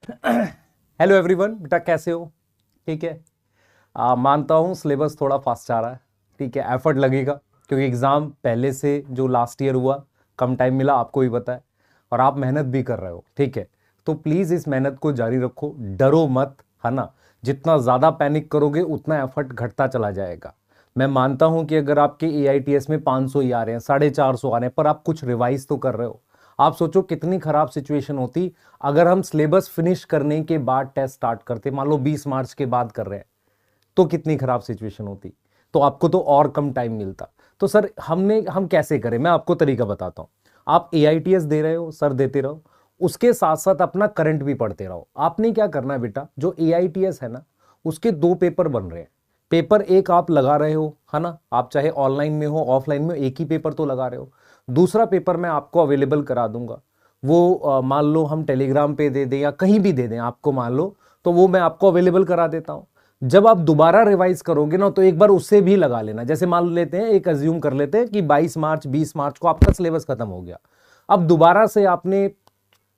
Hello everyone, बेटा कैसे हो? ठीक है। मानता हूँ सिलेबस थोड़ा फास्ट आ रहा है। ठीक है, एफर्ट लगेगा क्योंकि एग्ज़ाम पहले से जो लास्ट ईयर हुआ कम टाइम मिला, आपको भी पता है, और आप मेहनत भी कर रहे हो। ठीक है, तो प्लीज़ इस मेहनत को जारी रखो, डरो मत, है ना। जितना ज़्यादा पैनिक करोगे उतना एफर्ट घटता चला जाएगा। मैं मानता हूँ कि अगर आपके AITS में 500 ही आ रहे हैं, 450 आ रहे हैं, पर आप कुछ रिवाइज तो कर रहे हो। आप सोचो कितनी खराब सिचुएशन होती अगर हम सिलेबस फिनिश करने के बाद टेस्ट स्टार्ट करते। मान लो 20 मार्च के बाद कर रहे हैं, तो कितनी खराब सिचुएशन होती। तो आपको तो और कम टाइम मिलता। तो सर हम कैसे करें, मैं आपको तरीका बताता हूं। आप AITS दे रहे हो, सर देते रहो, उसके साथ साथ अपना करंट भी पढ़ते रहो। आपने क्या करना है बेटा, जो AITS है ना, उसके 2 पेपर बन रहे हैं। पेपर एक आप लगा रहे हो, है ना, आप चाहे ऑनलाइन में हो ऑफलाइन में हो, एक ही पेपर तो लगा रहे हो। दूसरा पेपर मैं आपको अवेलेबल करा दूंगा। वो मान लो हम टेलीग्राम पे दे दें या कहीं भी दे दें आपको, मान लो, तो वो मैं आपको अवेलेबल करा देता हूं। जब आप दोबारा रिवाइज करोगे ना, तो एक बार उससे भी लगा लेना। जैसे मान लेते हैं, एक अज्यूम कर लेते हैं कि 22 मार्च 20 मार्च को आपका सिलेबस खत्म हो गया। अब दोबारा से आपने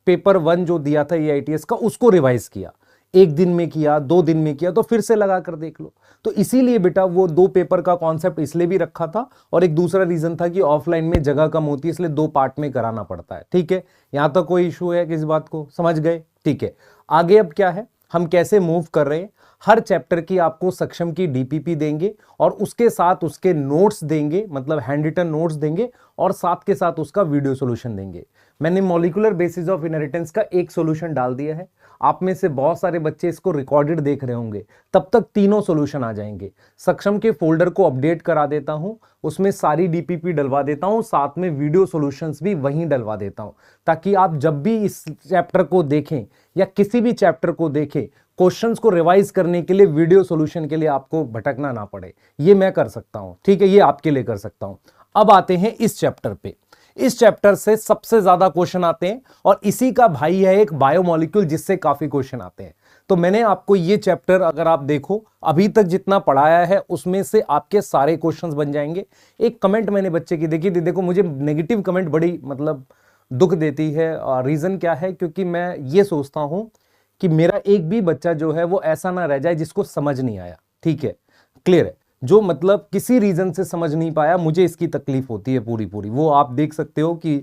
पेपर 1 जो दिया था AITS का, उसको रिवाइज किया, एक दिन में किया, 2 दिन में किया, तो फिर से लगा कर देख लो। तो इसीलिए बेटा वो 2 पेपर का कॉन्सेप्ट इसलिए भी रखा था, और एक दूसरा रीजन था कि ऑफलाइन में जगह कम होती है, इसलिए 2 पार्ट में कराना पड़ता है। ठीक है, यहां तक कोई इशू है? किस बात को समझ गए? ठीक है, आगे अब क्या है, हम कैसे मूव कर रहे हैं। हर चैप्टर की आपको सक्षम की DPP देंगे, और उसके साथ उसके नोट्स देंगे, मतलब हैंड रिटन नोट्स देंगे, और साथ के साथ उसका वीडियो सॉल्यूशन देंगे। मैंने मॉलिक्यूलर बेसिस ऑफ इनहेरिटेंस का एक सॉल्यूशन डाल दिया है। आप में से बहुत सारे बच्चे इसको रिकॉर्डेड देख रहे होंगे, तब तक तीनों सॉल्यूशन आ जाएंगे। सक्षम के फोल्डर को अपडेट करा देता हूं, उसमें सारी DPP डलवा देता हूं, साथ में वीडियो सॉल्यूशंस भी वहीं डलवा देता हूं, ताकि आप जब भी इस चैप्टर को देखें या किसी भी चैप्टर को देखें, क्वेश्चंस को रिवाइज करने के लिए, वीडियो सॉल्यूशन के लिए आपको भटकना ना पड़े। ये मैं कर सकता हूं, ठीक है, ये आपके लिए कर सकता हूं। अब आते हैं इस चैप्टर पे। इस चैप्टर से सबसे ज्यादा क्वेश्चन आते हैं, और इसी का भाई है एक बायोमोलिक्यूल, जिससे काफी क्वेश्चन आते हैं। तो मैंने आपको ये चैप्टर, अगर आप देखो अभी तक जितना पढ़ाया है, उसमें से आपके सारे क्वेश्चंस बन जाएंगे। एक कमेंट मैंने बच्चे की देखी थी, देखो मुझे नेगेटिव कमेंट बड़ी मतलब दुख देती है। रीजन क्या है, क्योंकि मैं ये सोचता हूं कि मेरा एक भी बच्चा जो है वो ऐसा ना रह जाए जिसको समझ नहीं आया। ठीक है, क्लियर है? जो मतलब किसी रीजन से समझ नहीं पाया, मुझे इसकी तकलीफ होती है पूरी पूरी, वो आप देख सकते हो कि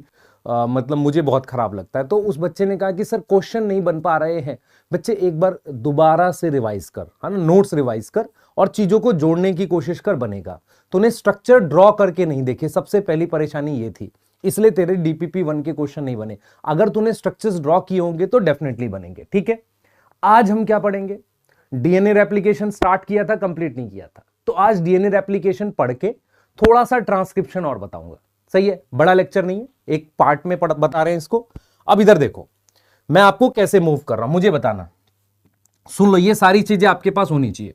मतलब मुझे बहुत खराब लगता है। तो उस बच्चे ने कहा कि सर क्वेश्चन नहीं बन पा रहे हैं। बच्चे एक बार दोबारा से रिवाइज कर, है ना, नोट्स रिवाइज कर और चीजों को जोड़ने की कोशिश कर, बनेगा। तूने स्ट्रक्चर ड्रॉ करके नहीं देखे, सबसे पहली परेशानी ये थी, इसलिए तेरे DPP 1 के क्वेश्चन नहीं बने। अगर तूने स्ट्रक्चर्स ड्रॉ किए होंगे तो डेफिनेटली बनेंगे। ठीक है, आज हम क्या पढ़ेंगे? DNA रेप्लिकेशन स्टार्ट किया था, कंप्लीट नहीं किया था, तो आज DNA रेप्लिकेशन पढ़ के थोड़ा सा ट्रांसक्रिप्शन और बताऊंगा। सही है, बड़ा लेक्चर नहीं है, एक पार्ट में बता रहे हैं इसको। अब इधर देखो, मैं आपको कैसे मूव कर रहा हूं, मुझे बताना। सुन लो, ये सारी चीजें आपके पास होनी चाहिए।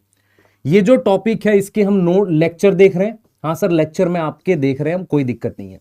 ये जो टॉपिक है, इसके हम नोट लेक्चर देख रहे हैं। हाँ सर, लेक्चर में आपके देख रहे हैं हम, कोई दिक्कत नहीं है।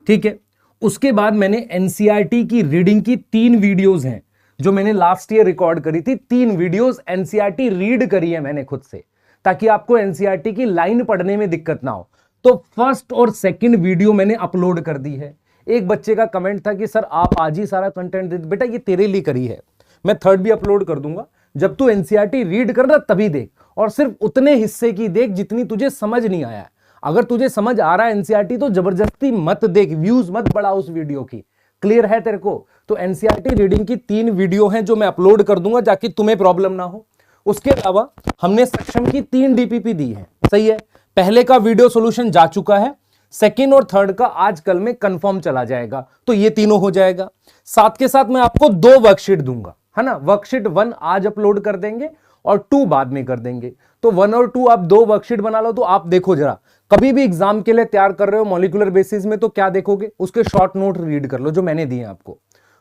ठीक है, उसके बाद मैंने NCERT की रीडिंग की 3 वीडियोस हैं, जो मैंने लास्ट ईयर रिकॉर्ड करी थी। 3 वीडियोस NCERT रीड करी है मैंने खुद से, ताकि आपको NCERT की लाइन पढ़ने में दिक्कत ना हो। तो फर्स्ट और सेकंड वीडियो मैंने अपलोड कर दी है। एक बच्चे का कमेंट था कि सर आप आज ही सारा कंटेंट दे। बेटा ये तेरे लिए करी है, मैं थर्ड भी अपलोड कर दूंगा। जब तू NCERT रीड कर रहा तभी देख, और सिर्फ उतने हिस्से की देख जितनी तुझे समझ नहीं आया है। अगर तुझे समझ आ रहा है NCERT तो जबरदस्ती मत देख, व्यूज मत बढ़ा उस वीडियो की। क्लियर है तेरे को? तो NCERT रीडिंग की 3 वीडियो हैं जो मैं अपलोड कर दूंगा, ताकि तुम्हें प्रॉब्लम ना हो। उसके अलावा हमने सक्षम की 3 DPP दी है। सही है, पहले का वीडियो सॉल्यूशन जा चुका है, सेकंड और थर्ड का आज कल में कंफर्म चला जाएगा, तो ये तीनों हो जाएगा। साथ के साथ मैं आपको 2 वर्कशीट दूंगा, है ना। वर्कशीट 1 आज अपलोड कर देंगे और 2 बाद में कर देंगे। तो 1 और 2 आप 2 वर्कशीट बना लो। तो आप देखो जरा, कभी भी एग्जाम के लिए तैयार कर रहे हो मॉलिक्यूलर बेसिस में, तो क्या देखोगे, उसके शॉर्ट नोट रीड कर लो जो मैंने दिए आपको।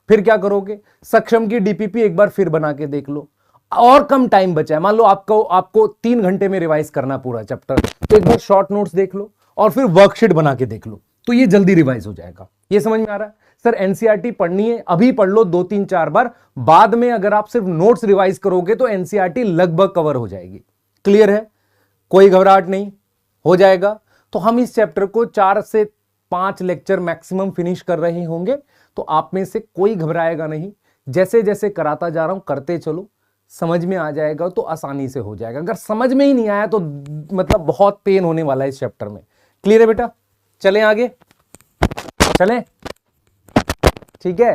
फिर क्या करोगे, सक्षम की DPP एक बार फिर बना के देख लो। और कम टाइम बचा है, मान लो आपको 3 घंटे में रिवाइज करना पूरा चैप्टर, तो एक बार शॉर्ट नोट्स देख लो और फिर वर्कशीट बना के देख लो, तो ये जल्दी रिवाइज हो जाएगा। ये समझ में आ रहा है? सर NCERT पढ़नी है, अभी पढ़ लो 2-3-4 बार, बाद में अगर आप सिर्फ नोट्स रिवाइज करोगे तो NCERT लगभग कवर हो जाएगी। क्लियर है? कोई घबराहट नहीं, हो जाएगा। तो हम इस चैप्टर को 4 से 5 लेक्चर मैक्सिमम फिनिश कर रहे होंगे, तो आप में से कोई घबराएगा नहीं जैसे जैसे कराता जा रहा हूं, करते चलो, समझ में आ जाएगा तो आसानी से हो जाएगा। अगर समझ में ही नहीं आया तो मतलब बहुत पेन होने वाला है इस चैप्टर में। क्लियर है बेटा? चलें आगे, चलें, ठीक है।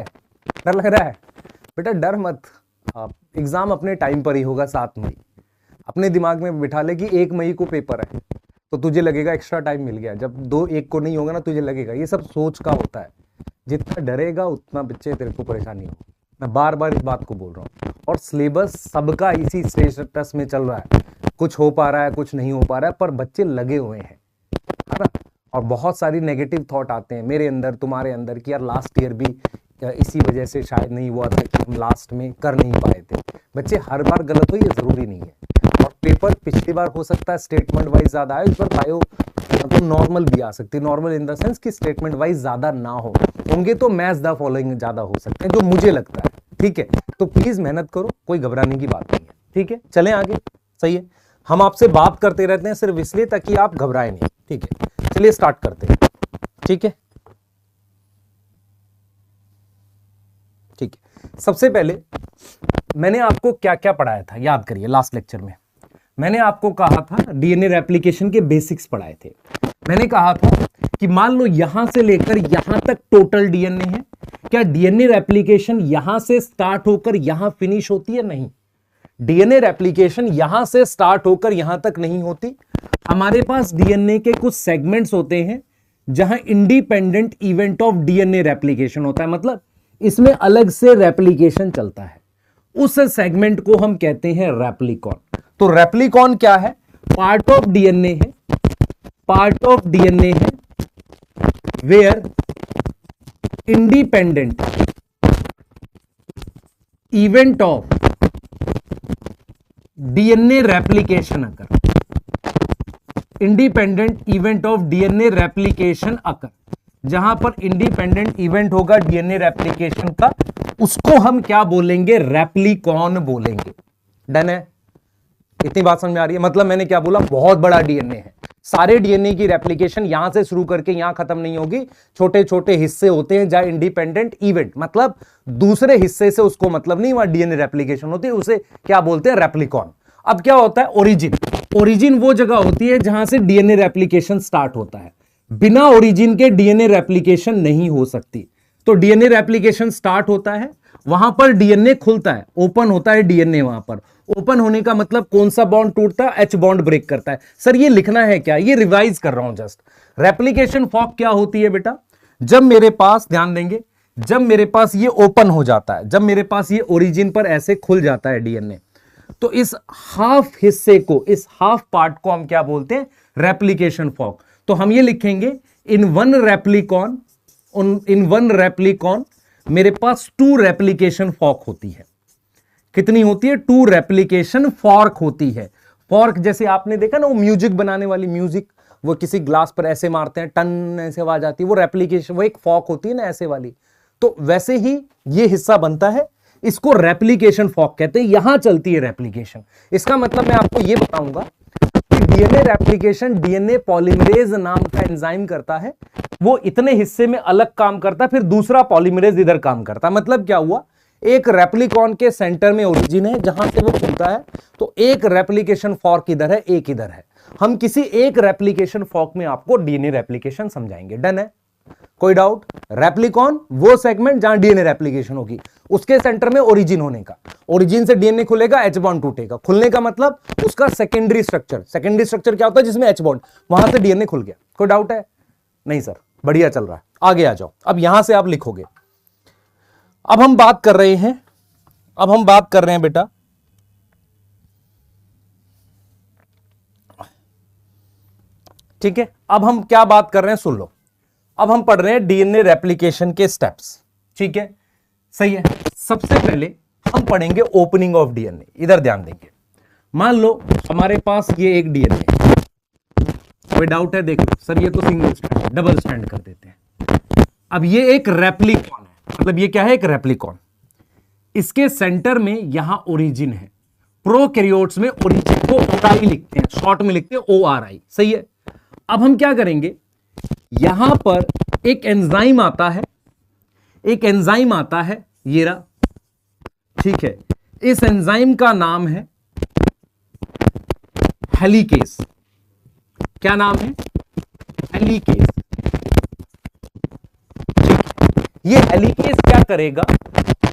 डर लग रहा है बेटा? डर मत, आप एग्जाम अपने टाइम पर ही होगा 7 मई। अपने दिमाग में बिठा ले कि 1 मई को पेपर है, तो तुझे लगेगा एक्स्ट्रा टाइम मिल गया। जब 2-1 को नहीं होगा ना, तुझे लगेगा। ये सब सोच का होता है, जितना डरेगा उतना बच्चे तेरे को परेशानी हो। मैं बार बार इस बात को बोल रहा हूँ। और सिलेबस सबका इसी स्टेटस में चल रहा है, कुछ हो पा रहा है, कुछ नहीं हो पा रहा है, पर बच्चे लगे हुए हैं, है ना। और बहुत सारी नेगेटिव थॉट आते हैं मेरे अंदर, तुम्हारे अंदर, कि यार लास्ट ईयर भी इसी वजह से शायद नहीं हुआ था कि हम लास्ट में कर नहीं पाए थे। बच्चे हर बार गलत हो ये जरूरी नहीं है। और पेपर पिछली बार हो सकता है स्टेटमेंट वाइज ज्यादा आए, इस बार बायो तो नॉर्मल भी आ सकती है। नॉर्मल इन द सेंस कि स्टेटमेंट वाइज ज्यादा ना हो, होंगे तो मैच द फॉलोइंग ज्यादा हो सकते हैं, जो मुझे लगता है। ठीक है, तो प्लीज मेहनत करो, कोई घबराने की बात नहीं है। ठीक है, चलें आगे। सही है, हम आपसे बात करते रहते हैं सिर्फ इसलिए ताकि आप घबराए नहीं। ठीक है, चलिए स्टार्ट करते हैं। ठीक है, ठीक है। सबसे पहले मैंने आपको क्या क्या पढ़ाया था, याद करिए। लास्ट लेक्चर में मैंने आपको कहा था डीएनए रेप्लिकेशन के बेसिक्स पढ़ाए थे। मैंने कहा था कि मान लो यहां से लेकर यहां तक टोटल डीएनए है, क्या डीएनए रेप्लिकेशन यहां से स्टार्ट होकर यहां फिनिश होती है? नहीं, डीएनए रेप्लिकेशन यहां से स्टार्ट होकर यहां तक नहीं होती। हमारे पास डीएनए के कुछ सेगमेंट्स होते हैं जहां independent event of DNA replication होता है, मतलब इसमें अलग से रेप्लिकेशन चलता है। उस सेगमेंट को हम कहते हैं रेप्लिकॉन। तो रेप्लिकॉन क्या है? पार्ट ऑफ डीएनए है, पार्ट ऑफ डीएनए है where independent event of DNA replication occur, independent event of DNA replication occur, जहां पर इंडिपेंडेंट इवेंट होगा डीएनए रेप्लिकेशन का, उसको हम क्या बोलेंगे? रेप्लिकॉन बोलेंगे। डन है? इतनी बात समझ में आ रही है? मतलब मैंने क्या बोला, बहुत बड़ा डीएनए है, सारे डीएनए की रेप्लिकेशन यहां से शुरू करके यहां खत्म नहीं होगी, छोटे छोटे हिस्से होते हैं जहां इंडिपेंडेंट इवेंट, मतलब दूसरे हिस्से से उसको मतलब नहीं, वहां डीएनए रेप्लिकेशन होती है, उसे क्या बोलते हैं? रेप्लिकॉन। अब क्या होता है? ओरिजिन। ओरिजिन वो जगह होती है जहां से डीएनए रेप्लिकेशन स्टार्ट होता है। बिना ओरिजिन के डीएनए रेप्लिकेशन नहीं हो सकती। तो डीएनए रेप्लिकेशन स्टार्ट होता है, वहां पर डीएनए खुलता है, ओपन होता है डीएनए। वहां पर ओपन होने का मतलब कौन सा बॉन्ड टूटता है? एच बॉन्ड ब्रेक करता है। सर ये लिखना है क्या? ये रिवाइज कर रहा हूं जस्ट। रेप्लिकेशन फॉर्क क्या होती है बेटा? जब मेरे पास, ध्यान देंगे, जब मेरे पास ये ओपन हो जाता है, जब मेरे पास ये ओरिजिन पर ऐसे खुल जाता है डीएनए, तो इस हाफ हिस्से को, इस हाफ पार्ट को हम क्या बोलते हैं? Replication fork. तो हम ये लिखेंगे in one replicon, in one replicon मेरे पास 2 रेप्लिकेशन फॉर्क होती है। कितनी होती है? 2 रेप्लिकेशन फॉर्क होती है। फॉर्क जैसे आपने देखा ना, वो म्यूजिक बनाने वाली, म्यूजिक वो किसी ग्लास पर ऐसे मारते हैं, टन ऐसे आवाज आती है, वो रेप्लिकेशन, वो एक फॉर्क होती है ना ऐसे वाली। तो वैसे ही ये हिस्सा बनता है, इसको रेप्लिकेशन फॉर्क कहते हैं, यहां चलती है रेप्लिकेशन। इसका मतलब मैं आपको ये बताऊंगा कि डीएनए रेप्लिकेशन डीएनए पॉलीमरेज नाम का एंजाइम करता है, वो इतने हिस्से में अलग काम करता है, फिर दूसरा पॉलीमरेज इधर काम करता है। मतलब क्या हुआ? एक रेप्लिकॉन के सेंटर में ओरिजिन है जहां से वो खुलता है, तो एक रेप्लिकेशन फॉर्क इधर है, एक इधर है। हम किसी एक रेप्लिकेशन फॉर्क में आपको डीएनए रेप्लिकेशन समझाएंगे। डन है? कोई डाउट? रेप्लिकॉन वो सेगमेंट जहां डीएनए रेप्लिकेशन होगी, उसके सेंटर में ओरिजिन होने का, ओरिजिन से डीएनए खुलेगा, एच बॉन्ड टूटेगा। खुलने का मतलब उसका सेकेंडरी स्ट्रक्चर, सेकेंडरी स्ट्रक्चर क्या होता है? जिसमें एच बॉन्ड, वहां से डीएनए खुल गया। कोई डाउट है? नहीं सर, बढ़िया चल रहा है। आगे आ जाओ। अब यहां से आप लिखोगे। अब हम बात कर रहे हैं, अब हम बात कर रहे हैं बेटा, ठीक है, अब हम क्या बात कर रहे हैं सुन लो। अब हम पढ़ रहे हैं डीएनए रेप्लिकेशन के स्टेप्स। ठीक है, सही है। सबसे पहले हम पढ़ेंगे ओपनिंग ऑफ डीएनए। इधर ध्यान देंगे। मान लो हमारे पास ये एक डीएनए, कोई डाउट है? देखो सर ये तो सिंगल स्ट्रैंड, डबल स्ट्रैंड कर देते हैं। अब ये एक रेप्लिकॉन है, मतलब ये क्या है? एक रेप्लिकॉन। इसके सेंटर में यहां ओरिजिन है। प्रोकैरियोट्स में ओरिजिन को ओआरआई लिखते हैं, शॉर्ट में लिखते हैं ओआरआई। सही है। अब हम क्या करेंगे? यहां पर एक एंजाइम आता है, एक एंजाइम आता है, ये रहा, ठीक है, इस एंजाइम का नाम है हेलिकेस। क्या नाम है? हेलिकेस। ये हेलिकेस क्या करेगा?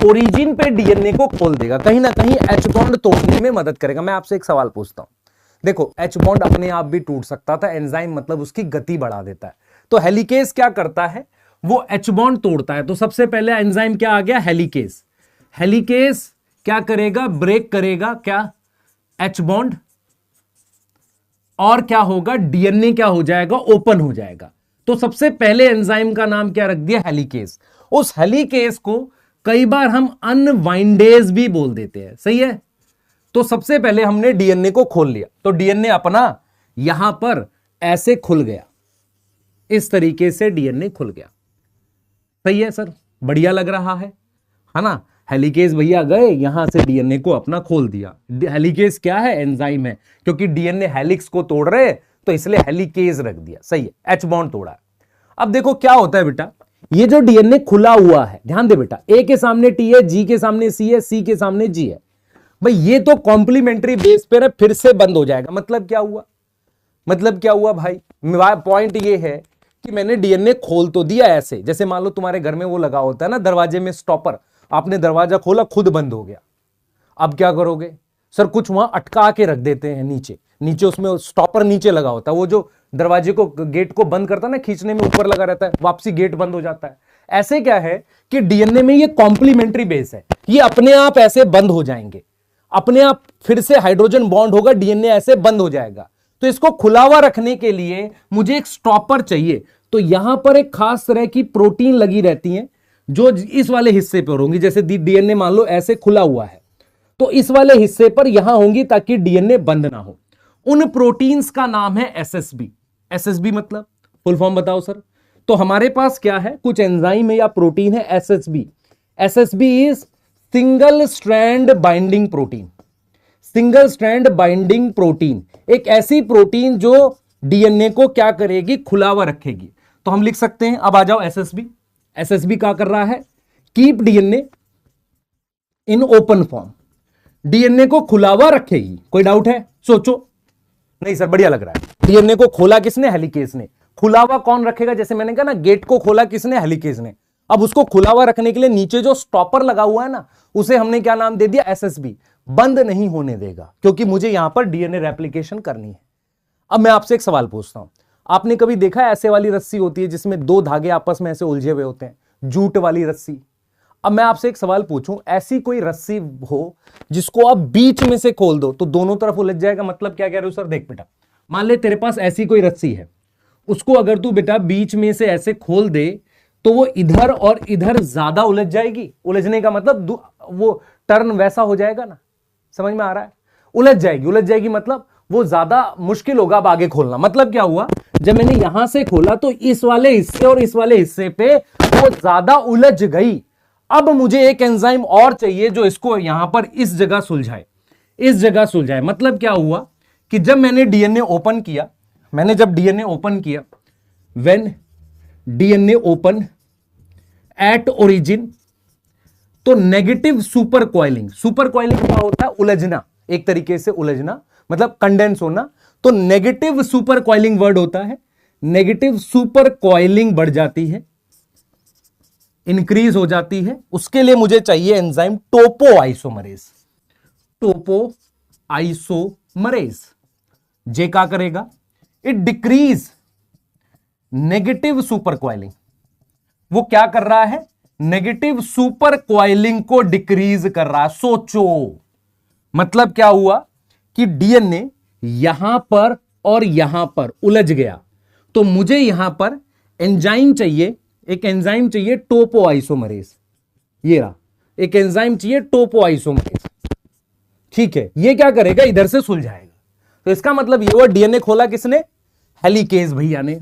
ओरिजिन पे डीएनए को खोल देगा, कहीं ना कहीं एच बॉन्ड तोड़ने में मदद करेगा। मैं आपसे एक सवाल पूछता हूं, देखो एच बॉन्ड अपने आप भी टूट सकता था, एंजाइम मतलब उसकी गति बढ़ा देता है, तो हेलिकेस क्या करता है? वो एच बॉन्ड तोड़ता है। तो सबसे पहले एंजाइम क्या आ गया? हेलिकेस। हेलिकेस क्या करेगा? ब्रेक करेगा क्या? एच बॉन्ड, और क्या होगा? डीएनए क्या हो जाएगा? ओपन हो जाएगा। तो सबसे पहले एंजाइम का नाम क्या रख दिया? हेलिकेस। उस हेलिकेस को कई बार हम अनवाइंडेज भी बोल देते हैं, सही है। तो सबसे पहले हमने डीएनए को खोल लिया, तो डीएनए अपना यहां पर ऐसे खुल गया, इस तरीके से डीएनए खुल गया। सही है सर, बढ़िया लग रहा है ना। हेलिकेस भैया गए यहां से डीएनए को अपना खोल दिया। हेलिकेस क्या है? एंजाइम है, क्योंकि डीएनए हेलिक्स को तोड़ रहे तो इसलिए हेलिकेस रख दिया। सही है, एच बॉन्ड तोड़ा। अब देखो क्या होता है बेटा, ये जो डीएनए खुला हुआ है, ध्यान दे बेटा, ए के सामने टी है, जी के सामने सी है, सी के सामने जी है। भाई ये तो कॉम्प्लीमेंट्री बेस पर है, फिर से बंद हो जाएगा। मतलब क्या हुआ? मतलब क्या हुआ भाई? पॉइंट ये है कि मैंने डीएनए खोल तो दिया ऐसे, जैसे मान लो तुम्हारे घर में वो लगा होता है ना दरवाजे में स्टॉपर, आपने दरवाजा खोला खुद बंद हो गया। अब क्या करोगे? सर कुछ वहां अटका के रख देते हैं नीचे, नीचे उसमें स्टॉपर नीचे लगा होता है, वो जो दरवाजे को गेट को बंद करता है ना, खींचने में ऊपर लगा रहता है, वापसी गेट बंद हो जाता है। ऐसे क्या है कि डीएनए में ये कॉम्प्लीमेंट्री बेस है, ये अपने आप ऐसे बंद हो जाएंगे, अपने आप फिर से हाइड्रोजन बॉन्ड होगा, डीएनए ऐसे बंद हो जाएगा। तो इसको खुला हुआ रखने के लिए मुझे एक स्टॉपर चाहिए। तो यहां पर एक खास तरह की प्रोटीन लगी रहती है जो इस वाले हिस्से पर होंगी, जैसे डीएनए मान लो ऐसे खुला हुआ है तो इस वाले हिस्से पर यहां होंगी ताकि डीएनए बंद ना हो। उन प्रोटीन्स का नाम है एसएसबी। एसएसबी मतलब फुल फॉर्म बताओ सर। तो हमारे पास क्या है? कुछ एंजाइम है या प्रोटीन है SSB. SSB is single strand binding protein. Single strand binding protein, एक ऐसी प्रोटीन जो डीएनए को क्या करेगी? खुला हुआ रखेगी। तो हम लिख सकते हैं, अब आ जाओ एसएसबी। एसएसबी क्या कर रहा है? Keep DNA in open form, DNA को खुला हुआ रखेगी। कोई डाउट है? सोचो। नहीं सर बढ़िया लग रहा है। डीएनए को खोला किसने? हेलिकेस ने। खुला हुआ कौन रखेगा? जैसे मैंने कहा ना, गेट को खोला किसने? हेलिकेस ने। अब उसको खुला हुआ रखने के लिए नीचे जो स्टॉपर लगा हुआ है ना, उसे हमने क्या नाम दे दिया? एसएसबी। बंद नहीं होने देगा, क्योंकि मुझे यहां पर डीएनए रेप्लिकेशन करनी है। अब मैं आपसे एक सवाल पूछता हूं, आपने कभी देखा है ऐसे वाली रस्सी होती है जिसमें दो धागे आपस में ऐसे उलझे हुए होते हैं, जूट वाली रस्सी? अब मैं आपसे एक सवाल पूछूं, ऐसी कोई रस्सी हो जिसको आप बीच में से खोल दो तो दोनों तरफ उलझ जाएगा? मतलब क्या कह रहे हो सर? देख बेटा, मान ले तेरे पास ऐसी कोई रस्सी है, उसको अगर तू बेटा बीच में से ऐसे खोल दे तो वो इधर और इधर ज्यादा उलझ जाएगी। उलझने का मतलब वो टर्न वैसा हो जाएगा ना, समझ में आ रहा है? उलझ जाएगी। उलझ जाएगी मतलब वो ज्यादा मुश्किल होगा अब आगे खोलना। मतलब क्या हुआ? जब मैंने यहां से खोला तो इस वाले हिस्से और इस वाले हिस्से पे वो ज्यादा उलझ गई। अब मुझे एक एंजाइम और चाहिए जो इसको यहां पर इस जगह सुलझाए, इस जगह सुलझाए। मतलब क्या हुआ कि जब मैंने डीएनए ओपन किया, जब डीएनए ओपन किया, when DNA open at origin, तो negative super coiling. Super coiling क्या होता है? उलझना, एक तरीके से उलझना मतलब कंडेंस होना। तो नेगेटिव सुपर कॉइलिंग वर्ड होता है, नेगेटिव सुपर कॉइलिंग बढ़ जाती है, इंक्रीज हो जाती है। उसके लिए मुझे चाहिए एंजाइम टोपो आइसोमरेज। टोपो आइसोमरेज जे क्या करेगा? It decrease negative super coiling. वो क्या कर रहा है? नेगेटिव सुपर कॉइलिंग को डिक्रीज कर रहा है। सोचो, मतलब क्या हुआ कि डीएनए यहां पर और यहां पर उलझ गया, तो मुझे यहां पर एंजाइम चाहिए, एक एंजाइम चाहिए टोपो आइसोमरेज। ये रहा, एक एंजाइम चाहिए टोपो आइसोमरेज। ठीक है, ये क्या करेगा? इधर से सुलझाएगा। तो इसका मतलब ये हुआ डीएनए खोला किसने? हेलिकेस भैया ने।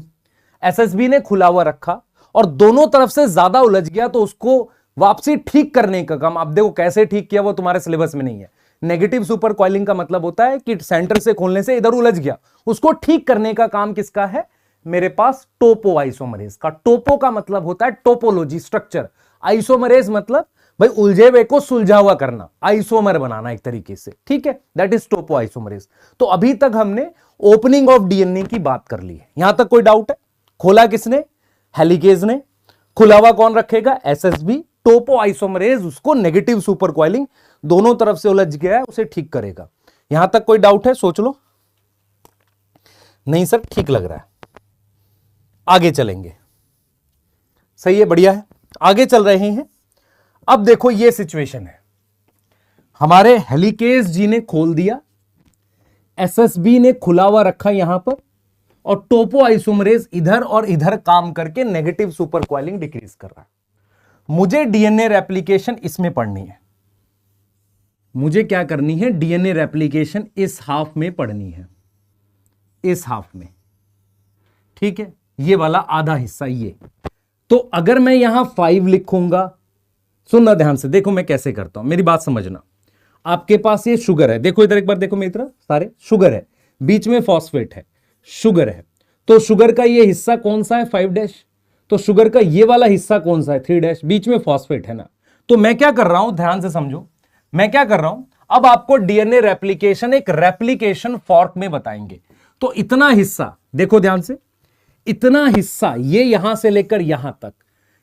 एसएसबी ने खुला हुआ रखा और दोनों तरफ से ज्यादा उलझ गया, तो उसको वापसी ठीक करने का काम। आप देखो कैसे ठीक किया, वो तुम्हारे सिलेबस में नहीं है। नेगेटिव सुपर कॉइलिंग का मतलब होता है कि सेंटर से खोलने से इधर उलझ गया, उसको ठीक करने का काम किसका है? मेरे पास टोपो आइसोमरेज का। टोपो का मतलब होता है टोपोलॉजी, स्ट्रक्चर। आइसोमरेज मतलब भाई उलझे हुए को सुलझा हुआ करना, आइसोमर बनाना एक तरीके से, ठीक है, दैट इज टोपो आइसोमरेज। तो अभी तक हमने ओपनिंग ऑफ डीएनए की बात कर ली है, यहां तक कोई डाउट है? खोला किसने? हेलिकेज ने। खुला हुआ कौन रखेगा? एसएसबी। टोपो आइसोमरेज उसको नेगेटिव सुपर कॉइलिंग, दोनों तरफ से उलझ गया है, उसे ठीक करेगा। यहां तक कोई डाउट है? सोच लो। नहीं सर, ठीक लग रहा है, आगे चलेंगे। सही है, बढ़िया है, आगे चल रहे हैं। अब देखो ये सिचुएशन है, हमारे हेलिकेज जी ने खोल दिया, एसएसबी ने खुला हुआ रखा यहां पर, और टोपो आइसोमरेज इधर और इधर काम करके नेगेटिव सुपर कॉइलिंग डिक्रीज कर रहा है। मुझे डीएनए रेप्लिकेशन इसमें पढ़नी है, मुझे क्या करनी है? डीएनए रेप्लिकेशन इस हाफ में पढ़नी है, इस हाफ में, ठीक है, ये वाला आधा हिस्सा ये। तो अगर मैं यहां 5 लिखूंगा, सुनना ध्यान से, देखो मैं कैसे करता हूं, मेरी बात समझना। आपके पास ये शुगर है, देखो इधर एक बार देखो मेरी तरफ, सारे शुगर है, बीच में फॉस्फेट है, शुगर है। तो शुगर का ये हिस्सा कौन सा है? 5 तो शुगर का ये वाला हिस्सा कौन सा है? 3 बीच में फॉस्फेट है ना। तो मैं क्या कर रहा हूं, ध्यान से समझो, मैं क्या कर रहा हूं, अब आपको डीएनए रेप्लिकेशन एक रेप्लिकेशन फॉर्क में बताएंगे। तो इतना हिस्सा देखो ध्यान से, इतना हिस्सा ये यहां से लेकर यहां तक,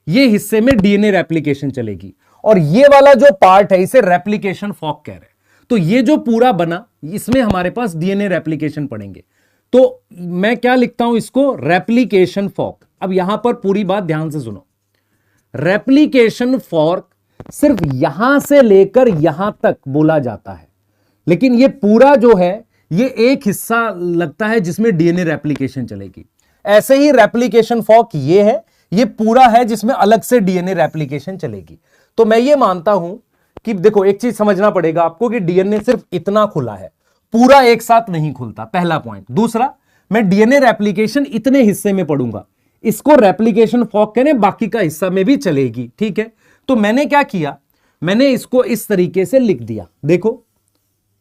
ये हिस्से में डीएनए रेप्लिकेशन चलेगी, और ये वाला जो पार्ट है इसे रेप्लिकेशन फॉर्क कह रहे हैं। तो ये जो पूरा बना, इसमें हमारे पास डीएनए रेप्लिकेशन पढ़ेंगे। तो मैं क्या लिखता हूं इसको? Replication fork. अब यहां पर पूरी बात ध्यान से सुनो, रेप्लिकेशन फॉर्क सिर्फ यहां से लेकर यहां तक बोला जाता है, लेकिन ये पूरा जो है ये एक हिस्सा लगता है जिसमें डीएनए रेप्लिकेशन चलेगी। ऐसे ही रेप्लिकेशन फॉर्क ये है, ये पूरा है जिसमें अलग से डीएनए रेप्लिकेशन चलेगी। तो मैं ये मानता हूं कि देखो एक चीज समझना पड़ेगा आपको कि डीएनए सिर्फ इतना खुला है, पूरा एक साथ नहीं खुलता, पहला पॉइंट। दूसरा, मैं डीएनए रेप्लिकेशन इतने हिस्से में पढ़ूंगा, इसको रेप्लिकेशन फॉर्क कहने, बाकी का हिस्सा में भी चलेगी, ठीक है। तो मैंने क्या किया, मैंने इसको इस तरीके से लिख दिया, देखो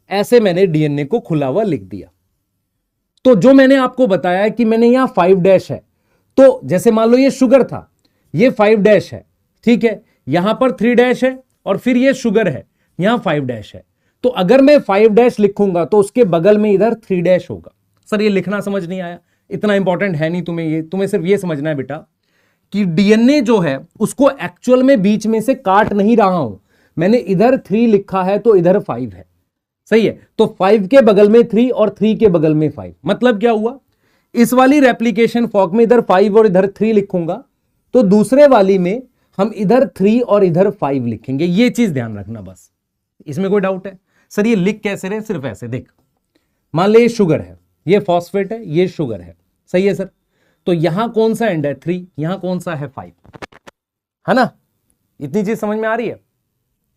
ऐसे मैंने डीएनए को खुला हुआ लिख दिया। तो जो मैंने आपको बताया कि मैंने यहां 5 है, तो जैसे मान लो ये शुगर था, ये 5 है, ठीक है, यहां पर 3 है, और फिर ये शुगर है, यहां 5 है। तो अगर मैं 5 लिखूंगा तो उसके बगल में इधर 3 होगा। सर ये लिखना समझ नहीं आया, इतना इंपॉर्टेंट है नहीं, तुम्हें सिर्फ ये समझना है बेटा कि डीएनए जो है उसको एक्चुअल में बीच में से काट नहीं रहा हूं, मैंने इधर 3 लिखा है तो इधर 5 है, सही है। तो 5 के बगल में 3 और 3 के बगल में 5, मतलब क्या हुआ, इस वाली रेप्लिकेशन फॉर्क में इधर 5 और इधर 3 लिखूंगा, तो दूसरे वाली में हम इधर 3 और इधर 5 लिखेंगे। ये चीज ध्यान रखना बस, इसमें कोई डाउट है? सर ये लिख कैसे रहे? सिर्फ ऐसे देख, मान ले ये शुगर है, ये फॉस्फेट है, ये शुगर है, सही है सर। तो यहां कौन सा एंड है? 3, यहां कौन सा है? 5, है ना। इतनी चीज समझ में आ रही है?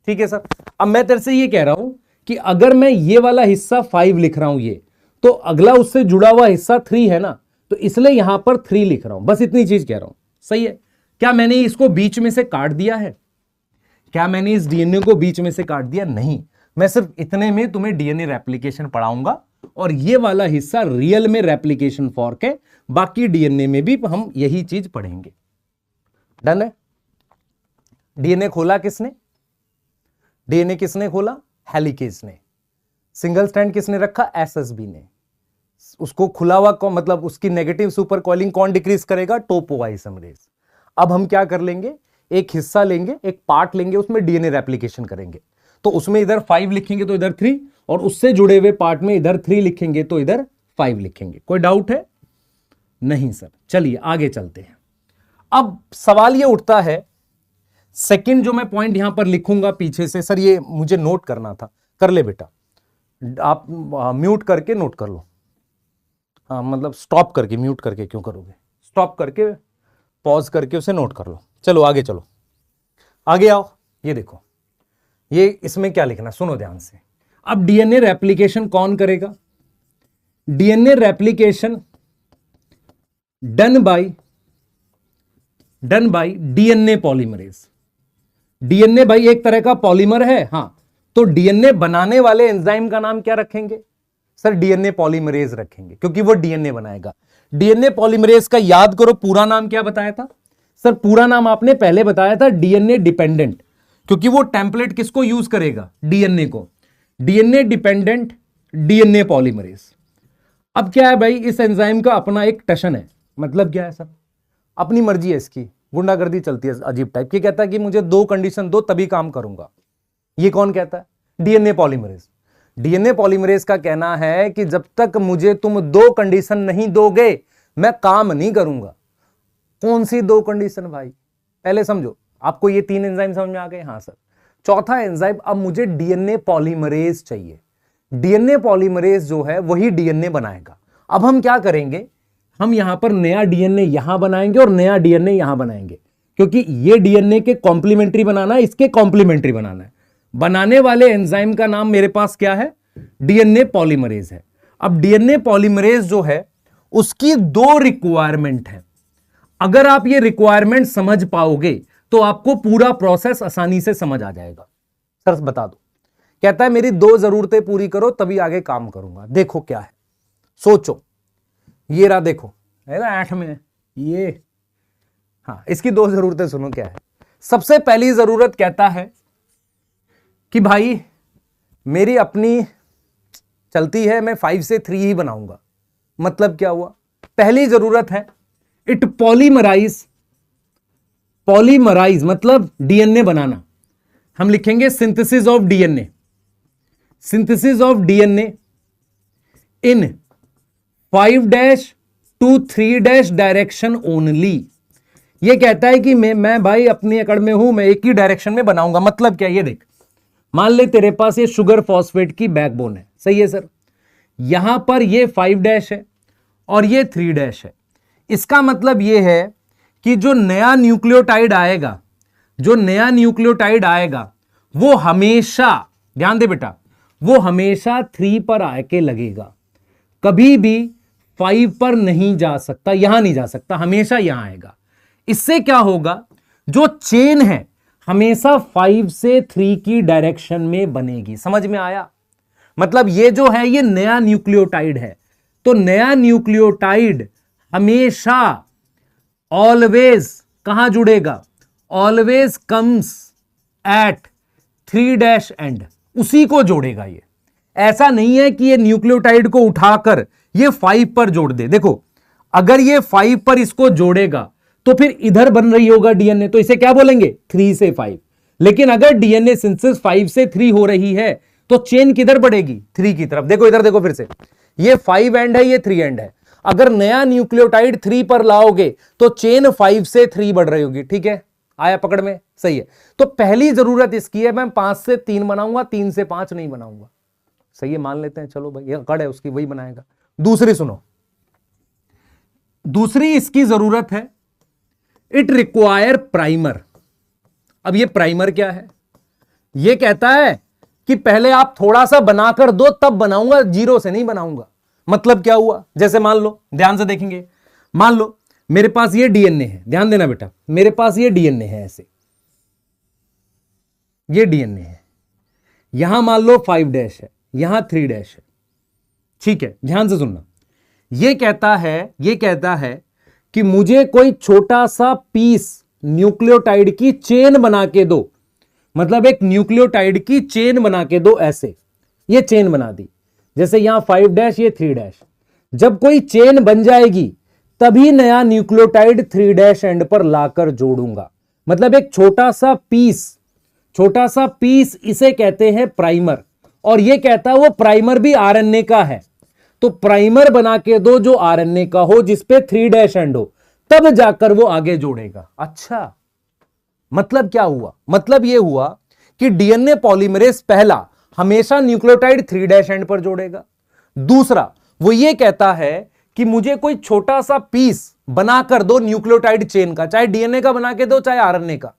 ठीक है सर। अब मैं तेरे से ये कह रहा हूं कि अगर मैं ये वाला हिस्सा 5 लिख रहा हूं, ये तो अगला उससे जुड़ा हुआ हिस्सा 3 है ना, तो इसलिए यहां पर 3 लिख रहा हूं, बस इतनी चीज कह रहा हूं, सही है। क्या मैंने इसको बीच में से काट दिया है? क्या मैंने इस डीएनए को बीच में से काट दिया? नहीं, मैं सिर्फ इतने में तुम्हें डीएनए रेप्लिकेशन पढ़ाऊंगा, और ये वाला हिस्सा रियल में रेप्लिकेशन फॉर्क है, बाकी डीएनए में भी हम यही चीज पढ़ेंगे। डन है। डीएनए खोला किसने? डीएनए किसने खोला? हेलिकेज ने। सिंगल स्ट्रैंड किसने रखा? एसएसबी ने। उसको खुला हुआ मतलब उसकी नेगेटिव सुपर कॉइलिंग कौन डिक्रीज करेगा? टोपो आइसोमरेज। अब हम क्या कर लेंगे, एक हिस्सा लेंगे, एक पार्ट लेंगे, उसमें डीएनए रेप्लिकेशन करेंगे। तो उसमें इधर 5 लिखेंगे तो इधर 3, और उससे जुड़े हुए पार्ट में इधर 3 लिखेंगे तो इधर 5 लिखेंगे। कोई डाउट है? नहीं सर। चलिए आगे चलते हैं। अब सवाल ये उठता है, सेकंड जो मैं पॉइंट यहां पर लिखूंगा पीछे से, सर ये मुझे नोट करना था, कर ले बेटा, आप म्यूट करके नोट कर लो। हाँ मतलब स्टॉप करके, म्यूट करके क्यों करोगे, स्टॉप करके पॉज करके उसे नोट कर लो। चलो आगे चलो, आगे आओ। ये देखो, ये इसमें क्या लिखना, सुनो ध्यान से। अब डीएनए रेप्लिकेशन कौन करेगा? DNA replication done by DNA polymerase. DNA भाई एक तरह का पॉलीमर है, हां, तो डीएनए बनाने वाले एंजाइम का नाम क्या रखेंगे? सर डीएनए पॉलीमरेज रखेंगे, क्योंकि वो डीएनए बनाएगा। डीएनए पॉलीमरेज का याद करो पूरा नाम क्या बताया था? सर पूरा नाम आपने पहले बताया था, डीएनए डिपेंडेंट, क्योंकि वो टेम्पलेट किसको यूज करेगा, डीएनए को, डीएनए डिपेंडेंट डीएनए पॉलीमरेज। अब क्या है भाई, इस एंजाइम का अपना एक टशन है, मतलब क्या है सर, अपनी मर्जी है इसकी, गुंडागर्दी चलती है अजीब टाइप की, कहता है कि मुझे 2 कंडीशन दो तभी काम करूंगा। ये कौन कहता है, डीएनए पॉलीमरेज। डीएनए पॉलीमरेज का कहना है कि जब तक मुझे तुम 2 कंडीशन नहीं दोगे मैं काम नहीं करूंगा। कौन सी 2 कंडीशन भाई, पहले समझो, आपको ये 3 एंजाइम समझ में आ गए, हाँ सर। चौथा एंजाइम, अब मुझे डीएनए पॉलीमरेज चाहिए। डीएनए पॉलीमरेज जो है वही डीएनए बनाएगा। अब हम क्या करेंगे, हम यहां पर नया डीएनए यहां बनाएंगे और नया डीएनए यहां बनाएंगे, क्योंकि ये डीएनए के कॉम्प्लीमेंट्री बनाना है, इसके कॉम्प्लीमेंट्री बनाना है। बनाने वाले एंजाइम का नाम मेरे पास क्या है, डीएनए पॉलीमरेज है। अब डीएनए पॉलीमरेज जो है उसकी 2 रिक्वायरमेंट है। अगर आप ये रिक्वायरमेंट समझ पाओगे तो आपको पूरा प्रोसेस आसानी से समझ आ जाएगा। सर बता दो, कहता है मेरी 2 जरूरतें पूरी करो तभी आगे काम करूंगा। देखो क्या है, सोचो, ये रहा, देखो है ना 8 में ये, हाँ इसकी 2 जरूरतें सुनो क्या है। सबसे पहली जरूरत कहता है कि भाई मेरी अपनी चलती है, मैं 5 से 3 ही बनाऊंगा। मतलब क्या हुआ, पहली जरूरत है इट पॉलीमराइज, पॉलीमराइज मतलब डीएनए बनाना। हम लिखेंगे synthesis of DNA, synthesis of DNA in 5' to 3' direction only. ये कहता है कि मैं भाई अपनी अकड़ में हूं, मैं एक ही डायरेक्शन में बनाऊंगा। मतलब क्या, ये देख, मान ले तेरे पास ये शुगर फॉस्फेट की बैकबोन है, सही है सर, यहां पर ये 5' है और ये 3' है। इसका मतलब ये है कि जो नया न्यूक्लियोटाइड आएगा, जो नया न्यूक्लियोटाइड आएगा वो हमेशा, ध्यान दे बेटा, वो हमेशा 3 पर आके लगेगा, कभी भी 5 पर नहीं जा सकता, यहां नहीं जा सकता, हमेशा यहां आएगा। इससे क्या होगा, जो चेन है हमेशा 5 से 3 की डायरेक्शन में बनेगी। समझ में आया, मतलब ये जो है ये नया न्यूक्लियोटाइड है, तो नया न्यूक्लियोटाइड हमेशा ऑलवेज कहां जुड़ेगा, ऑलवेज कम्स एट 3' एंड, उसी को जोड़ेगा। ये ऐसा नहीं है कि ये न्यूक्लियोटाइड को उठाकर ये 5 पर जोड़ दे। देखो अगर ये 5 पर इसको जोड़ेगा तो फिर इधर बन रही होगा डीएनए, तो इसे क्या बोलेंगे, 3 से 5। लेकिन अगर डीएनए सिंथेसिस 5 से 3 हो रही है तो चेन किधर बढ़ेगी, 3 की तरफ। देखो इधर देखो फिर से, ये 5 एंड है, ये 3 एंड है। अगर नया न्यूक्लियोटाइड 3 पर लाओगे तो चेन 5 से 3 बढ़ रही होगी। ठीक है, आया पकड़ में, सही है। तो पहली जरूरत इसकी है मैं 5 से 3 बनाऊंगा, 3 से 5 नहीं बनाऊंगा। सही है, मान लेते हैं, चलो भाई ये अकड़ है उसकी, वही बनाएगा। दूसरी सुनो, दूसरी इसकी जरूरत है इट रिक्वायर प्राइमर। अब ये प्राइमर क्या है, ये कहता है कि पहले आप थोड़ा सा बनाकर दो तब बनाऊंगा, 0 से नहीं बनाऊंगा। मतलब क्या हुआ, जैसे मान लो, ध्यान से देखेंगे, मान लो मेरे पास ये डीएनए है, ध्यान देना बेटा, मेरे पास ये डीएनए है, ऐसे ये डीएनए है, यहां मान लो 5' है, यहां 3' है। ठीक है, ध्यान से सुनना, ये कहता है कि मुझे कोई छोटा सा पीस न्यूक्लियोटाइड की चेन बना के दो, मतलब एक न्यूक्लियोटाइड की चेन बना के दो। ऐसे ये चेन बना दी, जैसे यहां 5' ये 3'। जब कोई चेन बन जाएगी तभी नया न्यूक्लियोटाइड 3' एंड पर लाकर जोड़ूंगा। मतलब एक छोटा सा पीस इसे कहते हैं प्राइमर। और ये कहता है वो प्राइमर भी आरएनए का है, तो प्राइमर बना के दो जो आरएनए का हो, जिसपे 3' एंड हो, तब जाकर वो आगे जोड़ेगा। अच्छा, मतलब क्या हुआ, मतलब ये हुआ कि डीएनए पॉलीमरेज पहला हमेशा न्यूक्लियोटाइड 3' एंड पर जोड़ेगा। दूसरा वो ये कहता है कि मुझे कोई छोटा सा पीस बनाकर दो न्यूक्लियोटाइड चेन का, चाहे डीएनए का बना के दो चाहे आरएनए का,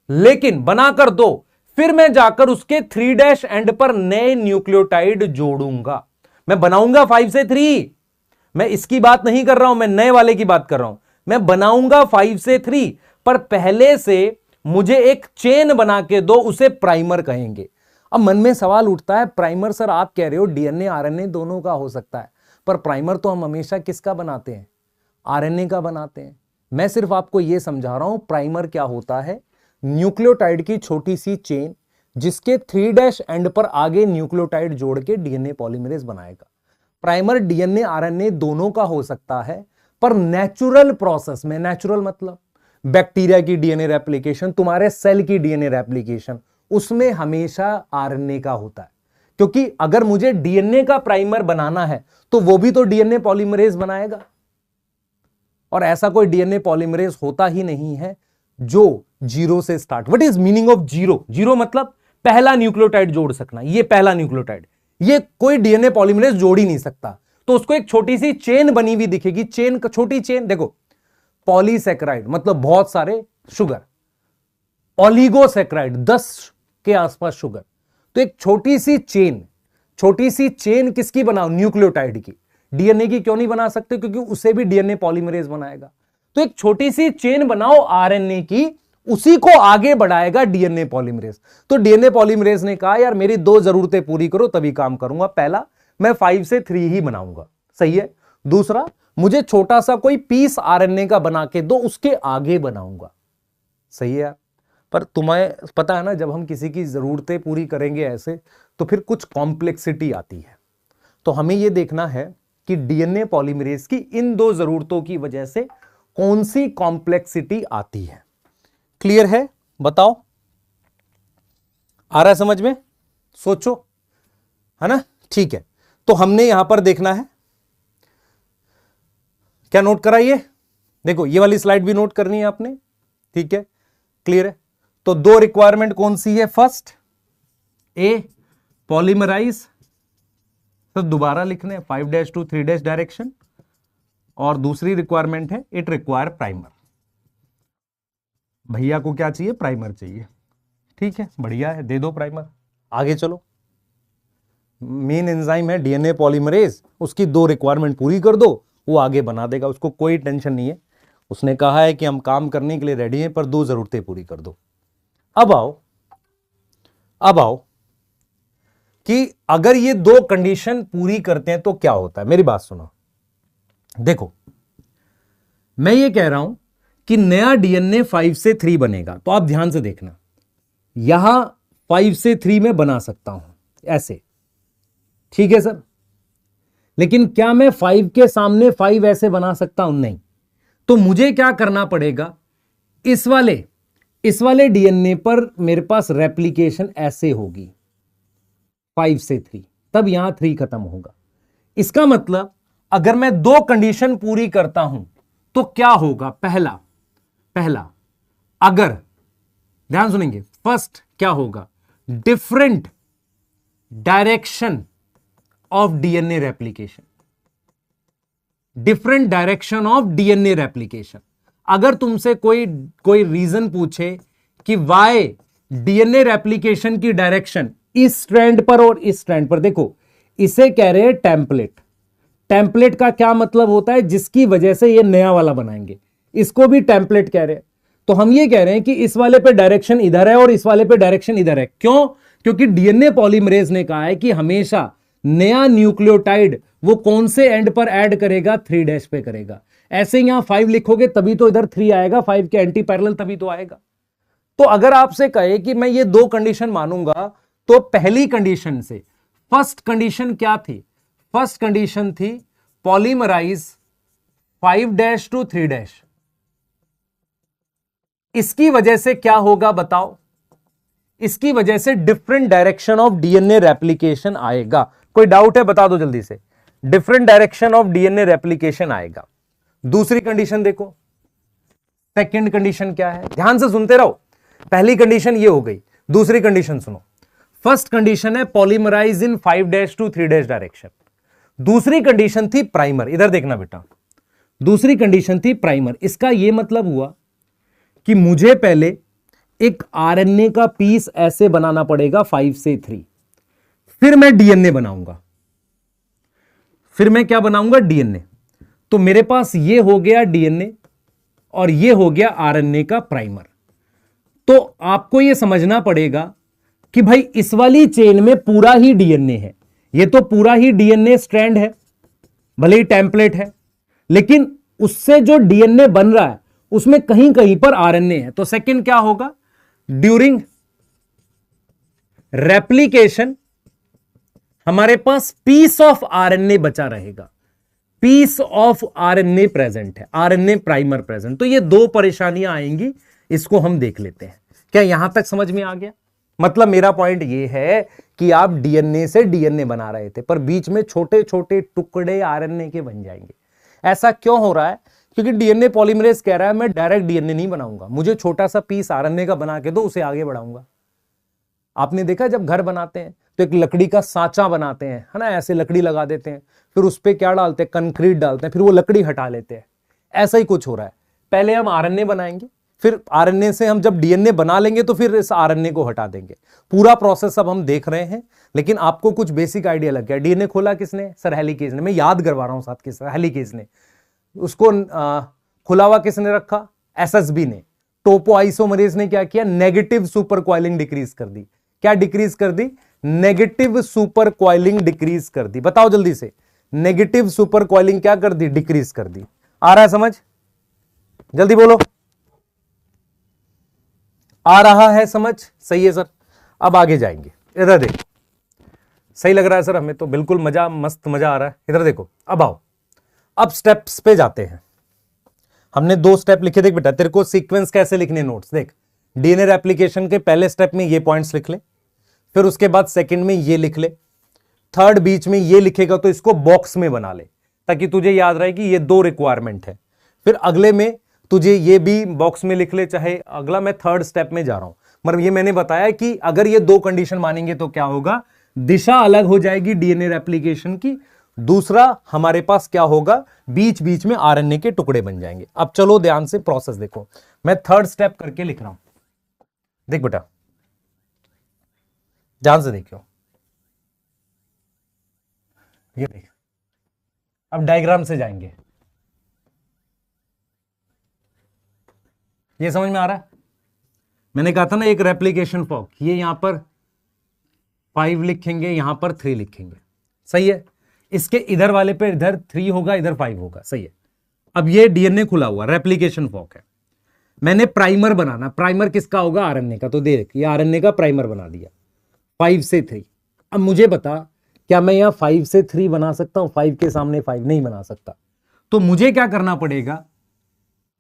लेकिन बनाकर दो, फिर मैं जाकर उसके 3' एंड पर नए न्यूक्लियोटाइड जोड़ूंगा। मैं बनाऊंगा 5 से 3, मैं इसकी बात नहीं कर रहा हूं, मैं नए वाले की बात कर रहा हूं। मैं बनाऊंगा 5 से 3, पर पहले से मुझे एक चेन बना के दो, उसे प्राइमर कहेंगे। अब मन में सवाल उठता है, प्राइमर सर आप कह रहे हो डीएनए आरएनए दोनों का हो सकता है, पर प्राइमर तो हम हमेशा किसका बनाते हैं, आरएनए का बनाते हैं। मैं सिर्फ आपको यह समझा रहा हूं प्राइमर क्या होता है। न्यूक्लियोटाइड की छोटी सी चेन जिसके 3' एंड पर आगे न्यूक्लियोटाइड जोड़ के डीएनए पॉलीमरेज बनाएगा। प्राइमर डीएनए आरएनए दोनों का हो सकता है, पर नेचुरल प्रोसेस में, नेचुरल मतलब बैक्टीरिया की डीएनए रेप्लिकेशन, तुम्हारे सेल की डीएनए रेप्लिकेशन, उसमें हमेशा आरएनए का होता है। क्योंकि अगर मुझे डीएनए का प्राइमर बनाना है तो वो भी तो डीएनए पॉलीमरेज बनाएगा, और ऐसा कोई डीएनए पॉलीमरेज होता ही नहीं है जो जीरो से start. What is meaning of zero? Zero मतलब पहला न्यूक्लियोटाइड जोड़ सकना, ये पहला न्यूक्लियोटाइड, ये कोई डीएनए पॉलीमरेज जोड़ ही नहीं सकता। तो उसको एक छोटी सी चेन बनी हुई दिखेगी, चेन, छोटी चेन, देखो पॉलीसैकेराइड मतलब बहुत सारे शुगर, ओलिगोसैकेराइड 10 के आसपास शुगर। तो एक छोटी सी चेन किसकी बनाओ? न्यूक्लियोटाइड की। डीएनए की क्यों नहीं बना सकते? क्योंकि उसे भी डीएनए पॉलीमरेज बनाएगा। तो एक छोटी सी चेन बनाओ आरएनए की, उसी को आगे बढ़ाएगा डीएनए पॉलीमरेज। तो डीएनए पॉलीमरेज ने कहा यार मेरी 2 जरूरतें पूरी करो तभी काम करूंगा। पहला, मैं 5 से 3 ही बनाऊंगा, सही है। दूसरा, मुझे छोटा सा कोई पीस आरएनए का बना के दो, उसके आगे बनाऊंगा, सही है यार। पर तुम्हें पता है ना, जब हम किसी की जरूरतें पूरी करेंगे ऐसे, तो फिर कुछ कॉम्प्लेक्सिटी आती है। तो हमें यह देखना है कि डीएनए पॉलीमरेज की इन 2 जरूरतों की वजह से कौन सी कॉम्प्लेक्सिटी आती है। क्लियर है? बताओ, आ रहा है समझ में? सोचो, है ना? ठीक है, तो हमने यहां पर देखना है, क्या नोट कराइए? देखो ये वाली स्लाइड भी नोट करनी है आपने, ठीक है, क्लियर है। तो 2 रिक्वायरमेंट कौन सी है? फर्स्ट, ए पॉलीमराइज, तो दोबारा लिखने 5' to 3' डायरेक्शन, और दूसरी रिक्वायरमेंट है इट रिक्वायर प्राइमर। भैया को क्या चाहिए? प्राइमर चाहिए, ठीक है, बढ़िया है, दे दो प्राइमर। आगे चलो, मेन एंजाइम है डीएनए पॉलीमरेज, उसकी 2 रिक्वायरमेंट पूरी कर दो, वो आगे बना देगा, उसको कोई टेंशन नहीं है। उसने कहा है कि हम काम करने के लिए रेडी हैं, पर 2 जरूरतें पूरी कर दो। अब आओ कि अगर ये 2 कंडीशन पूरी करते हैं तो क्या होता है। मेरी बात सुनो, देखो मैं ये कह रहा हूं कि नया डीएनए 5 से 3 बनेगा, तो आप ध्यान से देखना, यहां 5 से 3 में बना सकता हूं ऐसे, ठीक है सर, लेकिन क्या मैं 5 के सामने 5 ऐसे बना सकता हूं? नहीं। तो मुझे क्या करना पड़ेगा? इस वाले डीएनए पर मेरे पास रेप्लिकेशन ऐसे होगी 5 से 3, तब यहां 3 खत्म होगा। इसका मतलब अगर मैं 2 कंडीशन पूरी करता हूं तो क्या होगा? पहला अगर ध्यान सुनेंगे, फर्स्ट क्या होगा? Different direction of DNA replication, different direction of DNA replication. अगर तुमसे कोई रीजन पूछे कि वाई डीएनए रेप्लिकेशन की डायरेक्शन इस स्ट्रैंड पर और इस स्ट्रैंड पर, देखो इसे कह रहे हैं टेम्पलेट। टेम्पलेट का क्या मतलब होता है? जिसकी वजह से ये नया वाला बनाएंगे, इसको भी टेम्पलेट कह रहे हैं। तो हम ये कह रहे हैं कि इस वाले पे डायरेक्शन इधर है और इस वाले पे डायरेक्शन इधर है। क्यों? क्योंकि डीएनए पॉलीमरेज ने कहा है कि हमेशा नया न्यूक्लियोटाइड वो कौन से एंड पर ऐड करेगा? 3' पे करेगा। ऐसे यहां 5 लिखोगे तभी तो इधर 3 आएगा, 5 के एंटी पैरेलल तभी तो आएगा। तो अगर आपसे कहे कि मैं ये 2 कंडीशन मानूंगा, तो पहली कंडीशन से फर्स्ट कंडीशन क्या थी? फर्स्ट कंडीशन थी पॉलीमराइज 5' to 3'। इसकी वजह से क्या होगा बताओ? इसकी वजह से different direction of DNA replication आएगा। कोई डाउट है? बता दो जल्दी से। Different direction of DNA replication आएगा। दूसरी कंडीशन देखो, सेकंड कंडीशन क्या है? ध्यान से सुनते रहो। पहली कंडीशन ये हो गई, दूसरी कंडीशन सुनो। फर्स्ट कंडीशन है पॉलीमराइज इन 5' to 3' डायरेक्शन। दूसरी कंडीशन थी प्राइमर। इधर देखना बेटा, दूसरी कंडीशन थी प्राइमर। इसका यह मतलब हुआ कि मुझे पहले एक आरएनए का पीस ऐसे बनाना पड़ेगा 5 से 3, फिर मैं डीएनए बनाऊंगा। फिर मैं क्या बनाऊंगा? डीएनए। तो मेरे पास ये हो गया डीएनए और ये हो गया आरएनए का प्राइमर। तो आपको ये समझना पड़ेगा कि भाई इस वाली चेन में पूरा ही डीएनए है, ये तो पूरा ही डीएनए स्ट्रैंड है, भले ही टेम्पलेट है, लेकिन उससे जो डीएनए बन रहा है उसमें कहीं कहीं पर आरएनए है। तो सेकंड क्या होगा? ड्यूरिंग रेप्लिकेशन हमारे पास पीस ऑफ आरएनए बचा रहेगा, पीस ऑफ आरएनए प्रेजेंट है, आरएनए प्राइमर प्रेजेंट। तो ये दो परेशानियां आएंगी, इसको हम देख लेते हैं। क्या यहां तक समझ में आ गया? मतलब मेरा पॉइंट ये है कि आप डीएनए से डीएनए बना रहे थे, पर बीच में छोटे छोटे टुकड़े आरएनए के बन जाएंगे। ऐसा क्यों हो रहा है? क्योंकि डीएनए पॉलीमरेज कह रहा है मैं डायरेक्ट डीएनए नहीं बनाऊंगा, मुझे छोटा सा पीस आरएनए का बना के दो, उसे आगे बढ़ाऊंगा। आपने देखा जब घर बनाते हैं तो एक लकड़ी का सांचा बनाते हैं, है ना, ऐसे लकड़ी लगा देते हैं, फिर उस पर क्या डालते हैं, कंक्रीट डालते हैं, फिर वो लकड़ी हटा लेते हैं। ऐसा ही कुछ हो रहा है। पहले हम आरएनए बनाएंगे, फिर आरएनए से हम जब डीएनए बना लेंगे तो फिर इस आरएनए को हटा देंगे। पूरा प्रोसेस अब हम देख रहे हैं, लेकिन आपको कुछ बेसिक आइडिया लग गया। डीएनए खोला किसने? सर हेलिकेज ने। मैं याद करवा रहा हूं साथ के साथ, हेलिकेज ने। उसको खुला हुआ किसने रखा? एसएसबी ने। टोपोआइसोमरेज ने क्या किया? नेगेटिव सुपर कॉइलिंग डिक्रीज कर दी। क्या डिक्रीज कर दी? नेगेटिव सुपर कॉइलिंग डिक्रीज कर दी। बताओ जल्दी से, नेगेटिव सुपर कॉइलिंग क्या कर दी? डिक्रीज कर दी। आ रहा है समझ? जल्दी बोलो, आ रहा है समझ? सही है सर। अब आगे जाएंगे, इधर देखो। सही लग रहा है सर हमें तो, बिल्कुल मजा, मस्त मजा आ रहा है। इधर देखो, अब आओ, अब स्टेप्स पे जाते हैं। हमने 2 स्टेप लिखे, देख बेटा तेरे को सीक्वेंस कैसे लिखने नोट्स देख। डीएनए रेप्लिकेशन के पहले स्टेप में ये पॉइंट्स लिख ले, फिर उसके बाद सेकंड में ये लिख ले, थर्ड बीच में ये लिखेगा तो इसको बॉक्स में बना ले, ताकि तुझे याद रहे कि ये 2 रिक्वायरमेंट है। फिर अगले में तुझे ये भी बॉक्स में लिख ले, चाहे अगला, मैं थर्ड स्टेप में जा रहा हूं। मतलब ये मैंने बताया कि अगर ये 2 कंडीशन मानेंगे तो क्या होगा? दिशा अलग हो जाएगी डीएनए रेप्लिकेशन की। दूसरा हमारे पास क्या होगा? बीच बीच में आरएनए के टुकड़े बन जाएंगे। अब चलो ध्यान से प्रोसेस देखो, मैं थर्ड स्टेप करके लिख रहा हूं। देख बेटा ध्यान से देखियो, ये देख, अब डायग्राम से जाएंगे। ये समझ में आ रहा है? मैंने कहा था ना एक रेप्लिकेशन फॉर्क, ये यहां पर 5 लिखेंगे, यहां पर 3 लिखेंगे, सही है। इसके इधर वाले पे इधर 3 होगा, इधर 5 होगा, सही है। अब ये डीएनए खुला हुआ रेप्लिकेशन फॉर्क है, मैंने प्राइमर बनाना। प्राइमर किसका होगा? आरएनए का। तो देख ये आरएनए का प्राइमर बना दिया 5 से 3। अब मुझे बता, क्या मैं यहां 5 से 3 बना सकता हूं? 5 के सामने 5 नहीं बना सकता। तो मुझे क्या करना पड़ेगा?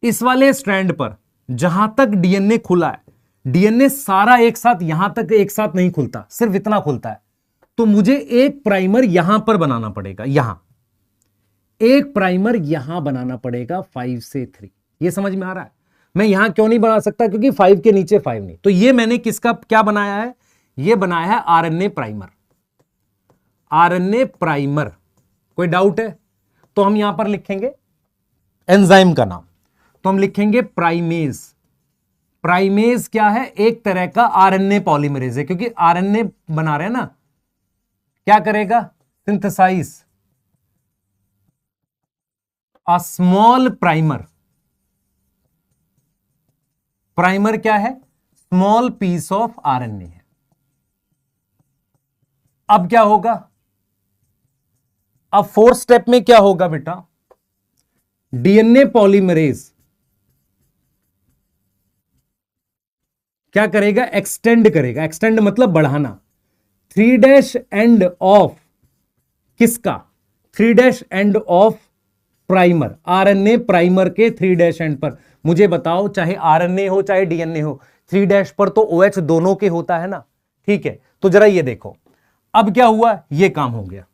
इस वाले स्ट्रैंड पर जहां तक डीएनए खुला है, डीएनए सारा एक साथ यहां तक एक साथ नहीं खुलता, सिर्फ इतना खुलता है। तो मुझे एक प्राइमर यहां पर बनाना पड़ेगा, यहां एक प्राइमर यहां बनाना पड़ेगा 5 से 3। ये समझ में आ रहा है? मैं यहां क्यों नहीं बना सकता? क्योंकि 5 के नीचे 5 नहीं। तो ये मैंने किसका क्या बनाया है? ये बनाया है आरएनए प्राइमर। आरएनए प्राइमर, कोई डाउट है? तो हम यहां पर लिखेंगे एंजाइम का नाम, तो हम लिखेंगे प्राइमेज। प्राइमेज क्या है? एक तरह का आरएनए पॉलीमरेज है, क्योंकि आरएनए बना रहे हैं ना। क्या करेगा? Synthesize a small primer. Primer क्या है? स्मॉल पीस ऑफ आरएनए है। अब क्या होगा? अब 4th स्टेप में क्या होगा बेटा? डीएनए पॉलीमरेज क्या करेगा? एक्सटेंड करेगा। एक्सटेंड मतलब बढ़ाना। 3' एंड ऑफ किसका? 3' end of primer, RNA primer के 3' एंड पर। मुझे बताओ, चाहे आरएनए हो चाहे डीएनए हो, 3' पर तो OH दोनों के होता है ना, ठीक है। तो जरा ये देखो, अब क्या हुआ? ये काम हो गया।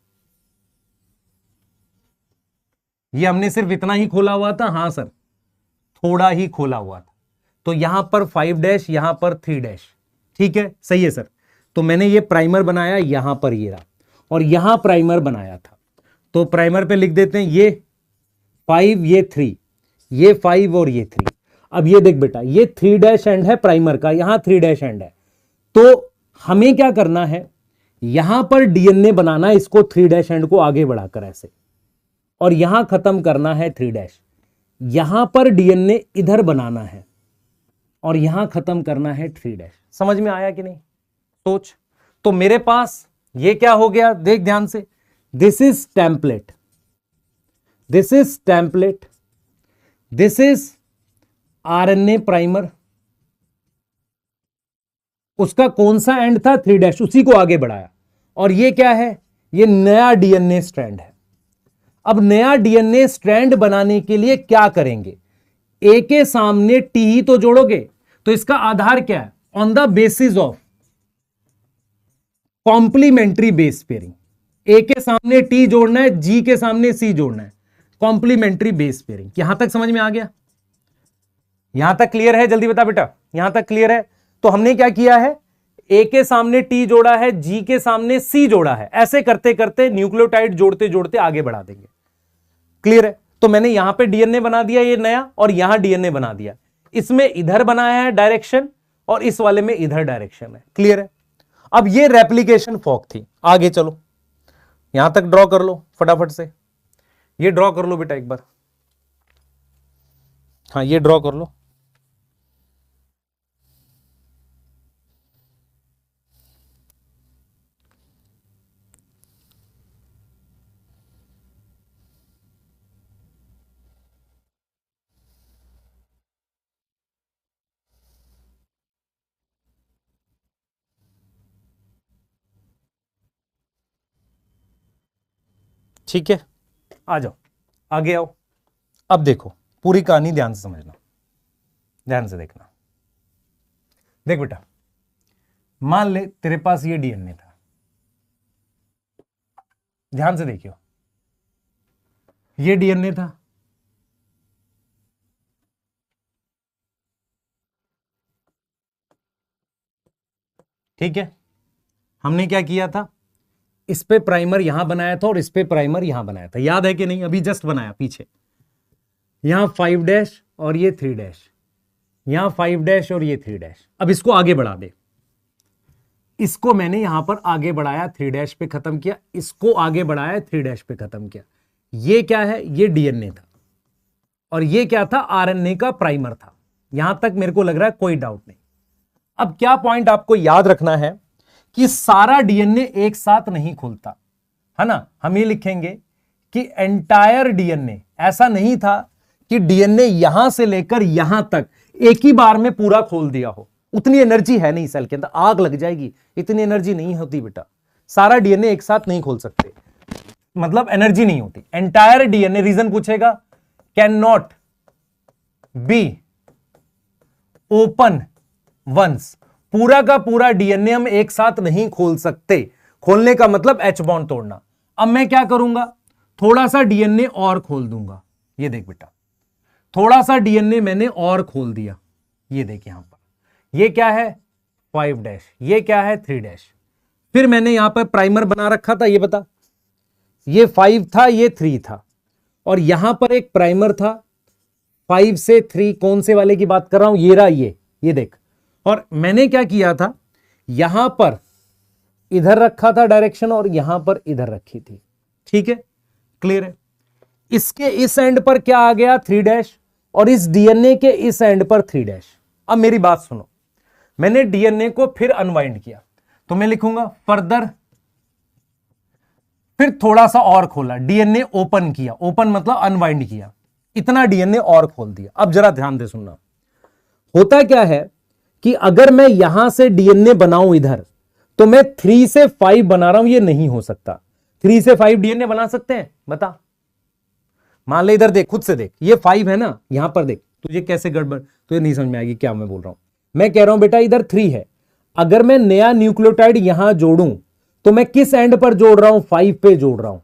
ये हमने सिर्फ इतना ही खोला हुआ था, हां सर, थोड़ा ही खोला हुआ था। तो यहां पर 5' यहां पर 3', ठीक है, सही है सर। तो मैंने ये प्राइमर बनाया, यहां पर ये रहा, और यहां प्राइमर बनाया था। तो प्राइमर पे लिख देते हैं ये 5, ये 3, ये 5 और ये 3। अब ये देख बेटा, ये 3' एंड है प्राइमर का, यहां 3' एंड है। तो हमें क्या करना है? यहां पर डीएनए बनाना, इसको 3' एंड को आगे बढ़ाकर ऐसे, और यहां खत्म करना है 3'। यहां पर डीएनए इधर बनाना है और यहां खत्म करना है 3'। समझ में आया कि नहीं? सोच। तो मेरे पास ये क्या हो गया? देख ध्यान से, this is template, this is template, this is RNA primer, उसका कौन सा एंड था, 3' उसी को आगे बढ़ाया। और ये क्या है, ये नया डीएनए स्ट्रैंड है। अब नया डीएनए स्ट्रैंड बनाने के लिए क्या करेंगे, ए के सामने टी ही तो जोड़ोगे। तो इसका आधार क्या है, on the basis of complementary base pairing. A के सामने टी जोड़ना है, जी के सामने सी जोड़ना है, कॉम्प्लीमेंट्री बेस पेयरिंग। यहां तक समझ में आ गया, यहां तक क्लियर है, जल्दी बता बेटा, यहां तक क्लियर है। तो हमने क्या किया है, ए के सामने टी जोड़ा है, जी के सामने सी जोड़ा है, ऐसे करते करते न्यूक्लियोटाइड जोड़ते जोड़ते आगे बढ़ा देंगे। क्लियर है। तो मैंने यहां पे डीएनए बना दिया ये नया, और यहां डीएनए बना दिया, इसमें इधर बनाया है डायरेक्शन, और इस वाले में इधर डायरेक्शन है। क्लियर है। अब ये रेप्लिकेशन फॉर्क थी। आगे चलो, यहां तक ड्रॉ कर लो फटाफट से, ये ड्रॉ कर लो बेटा एक बार, हाँ ये ड्रॉ कर लो। ठीक है, आ जाओ, आगे आओ। अब देखो पूरी कहानी ध्यान से समझना, ध्यान से देखना। देख बेटा, मान ले तेरे पास ये डीएनए था, ध्यान से देखियो, ये डीएनए था, ठीक है। हमने क्या किया था, इस पे प्राइमर यहां बनाया था और इस पे प्राइमर यहां बनाया था, याद है कि नहीं, अभी जस्ट बनाया पीछे। यहां 5' और ये 3', यहां 5' और ये 3'। अब इसको आगे बढ़ा दे, इसको मैंने यहां पर आगे बढ़ाया, 3' पे खत्म किया, इसको आगे बढ़ाया, 3' पे खत्म किया। ये क्या है, ये डीएनए था, और ये क्या था, आरएनए का प्राइमर था। यहां तक मेरे को लग रहा है कोई डाउट नहीं। अब क्या पॉइंट आपको याद रखना है कि सारा डीएनए एक साथ नहीं खुलता है ना। हम ये लिखेंगे कि एंटायर डीएनए, ऐसा नहीं था कि डीएनए यहां से लेकर यहां तक एक ही बार में पूरा खोल दिया हो, उतनी एनर्जी है नहीं सेल के अंदर, आग लग जाएगी, इतनी एनर्जी नहीं होती बेटा। सारा डीएनए एक साथ नहीं खोल सकते, मतलब एनर्जी नहीं होती। एंटायर डीएनए, रीजन पूछेगा, can not be open once, पूरा का पूरा डीएनए हम एक साथ नहीं खोल सकते। खोलने का मतलब एच बॉन्ड तोड़ना। अब मैं क्या करूंगा, थोड़ा सा डीएनए और खोल दूंगा। ये देख बेटा, थोड़ा सा डीएनए मैंने और खोल दिया, ये देख यहां पर, ये क्या है 5', ये क्या है 3'। फिर मैंने यहां पर प्राइमर बना रखा था, ये बता, ये 5 था, ये 3 था, और यहां पर एक प्राइमर था 5 से 3, कौन से वाले की बात कर रहा हूं, ये रहा, ये देख। और मैंने क्या किया था, यहां पर इधर रखा था डायरेक्शन, और यहां पर इधर रखी थी, ठीक है, क्लियर है। इसके इस एंड पर क्या आ गया 3', और इस डीएनए के इस एंड पर 3'। अब मेरी बात सुनो, मैंने डीएनए को फिर अनवाइंड किया, तो मैं लिखूंगा फर्दर, फिर थोड़ा सा और खोला, डीएनए ओपन किया, ओपन मतलब अनवाइंड किया, इतना डीएनए और खोल दिया। अब जरा ध्यान दे सुनना, होता क्या है कि अगर मैं यहां से डीएनए बनाऊं इधर, तो मैं 3 से 5 बना रहा हूं, ये नहीं हो सकता। 3 से 5 डीएनए बना सकते हैं, बता। मान ले इधर देख, खुद से देख, ये 5 है ना, यहां पर देख, तुझे कैसे गड़बड़, तुझे नहीं समझ में आएगी क्या मैं बोल रहा हूं। मैं कह रहा हूं बेटा इधर 3 है, अगर मैं नया न्यूक्लियोटाइड यहां जोड़ूं, तो मैं किस एंड पर जोड़ रहा हूं, 5 पे जोड़ रहा हूं,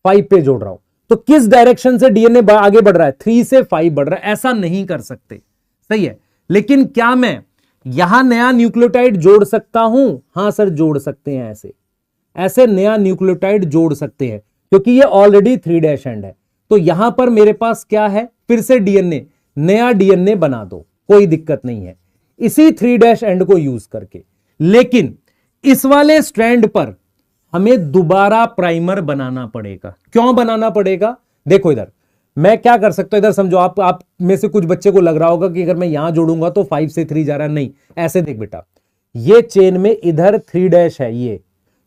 5 पे जोड़ रहा हूं। तो किस डायरेक्शन से डीएनए आगे बढ़ रहा है, 3 से 5 बढ़ रहा है, ऐसा नहीं कर सकते, सही है। लेकिन क्या मैं यहां नया न्यूक्लियोटाइड जोड़ सकता हूं, हां सर जोड़ सकते हैं, ऐसे ऐसे नया न्यूक्लियोटाइड जोड़ सकते हैं, क्योंकि ये ऑलरेडी 3' एंड है। तो यहां पर मेरे पास क्या है, फिर से डीएनए, नया डीएनए बना दो, कोई दिक्कत नहीं है, इसी 3' एंड को यूज करके। लेकिन इस वाले स्ट्रैंड पर हमें दोबारा प्राइमर बनाना पड़ेगा। क्यों बनाना पड़ेगा, देखो इधर मैं क्या कर सकता हूं, इधर समझो, आप में से कुछ बच्चे को लग रहा होगा कि अगर मैं यहां जोड़ूंगा तो 5 से 3 जा रहा है, नहीं, ऐसे देख बेटा, ये चेन में इधर 3' है,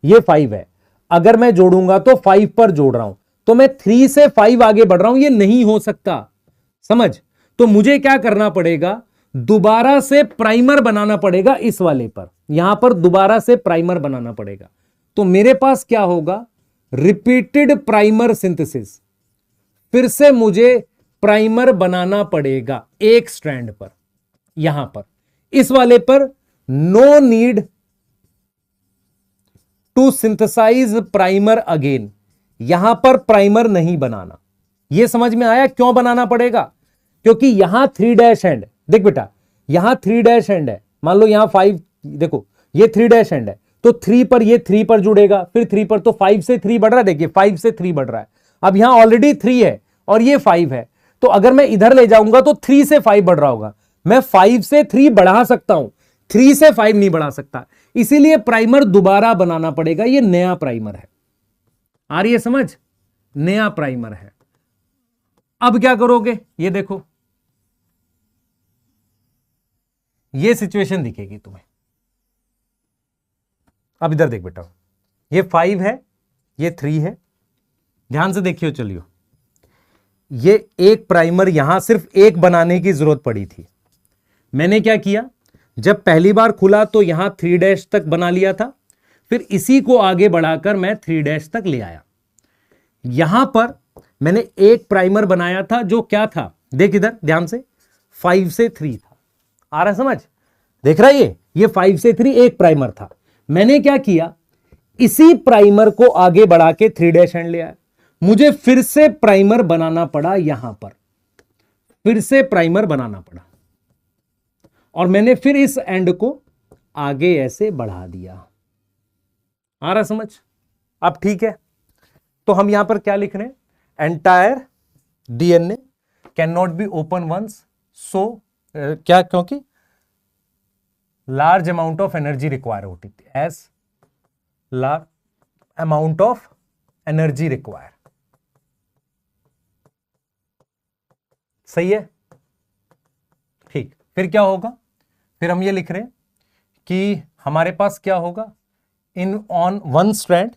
ये 5 है, अगर मैं जोड़ूंगा तो 5 पर जोड़ रहा हूं, तो मैं 3 से 5 आगे बढ़ रहा हूं, ये नहीं हो सकता, समझ। तो मुझे क्या करना पड़ेगा, दोबारा से प्राइमर बनाना पड़ेगा इस वाले पर, यहां पर दोबारा से प्राइमर बनाना पड़ेगा। तो मेरे पास क्या होगा, रिपीटेड प्राइमर सिंथेसिस, फिर से मुझे प्राइमर बनाना पड़ेगा एक स्ट्रैंड पर। यहां पर इस वाले पर no need to synthesize primer again, यहां पर प्राइमर नहीं बनाना। यह समझ में आया क्यों बनाना पड़ेगा? क्योंकि यहां 3' एंड, देख बेटा यहां 3' एंड है, मान लो यहां 5, देखो ये 3' एंड है, तो 3 पर ये 3 पर जुड़ेगा, फिर 3 पर, तो 5 से 3 बढ़ रहा है, देखिए 5 से 3 बढ़ रहा है। अब यहां ऑलरेडी 3 है और ये 5 है, तो अगर मैं इधर ले जाऊंगा तो 3 से 5 बढ़ रहा होगा। मैं 5 से 3 बढ़ा सकता हूं, 3 से 5 नहीं बढ़ा सकता, इसीलिए प्राइमर दोबारा बनाना पड़ेगा। ये नया प्राइमर है, आ रही है समझ? नया प्राइमर है। अब क्या करोगे, ये देखो ये सिचुएशन दिखेगी तुम्हें। अब इधर देख बेटा, ये 5 है, ये 3 है, ध्यान से देखियो चलियो। ये एक प्राइमर यहां सिर्फ एक बनाने की जरूरत पड़ी थी। मैंने क्या किया, जब पहली बार खुला तो यहां 3' तक बना लिया था, फिर इसी को आगे बढ़ाकर मैं 3' तक ले आया। यहां पर मैंने एक प्राइमर बनाया था जो क्या था, देख इधर ध्यान से, 5 से 3 था। आ रहा समझ? देख रहा है ये 5 से 3 एक प्राइमर था। मैंने क्या किया, इसी प्राइमर को आगे बढ़ा के 3' एंड ले आया। मुझे फिर से प्राइमर बनाना पड़ा, यहां पर फिर से प्राइमर बनाना पड़ा, और मैंने फिर इस एंड को आगे ऐसे बढ़ा दिया। आ रहा समझ? अब ठीक है, तो हम यहां पर क्या लिख रहे हैं, entire DNA can not be open once, so क्या, क्योंकि large amount of energy require होती थी, as large amount of energy require. सही है, ठीक। फिर क्या होगा, फिर हम ये लिख रहे हैं कि हमारे पास क्या होगा, इन ऑन वन स्ट्रैंड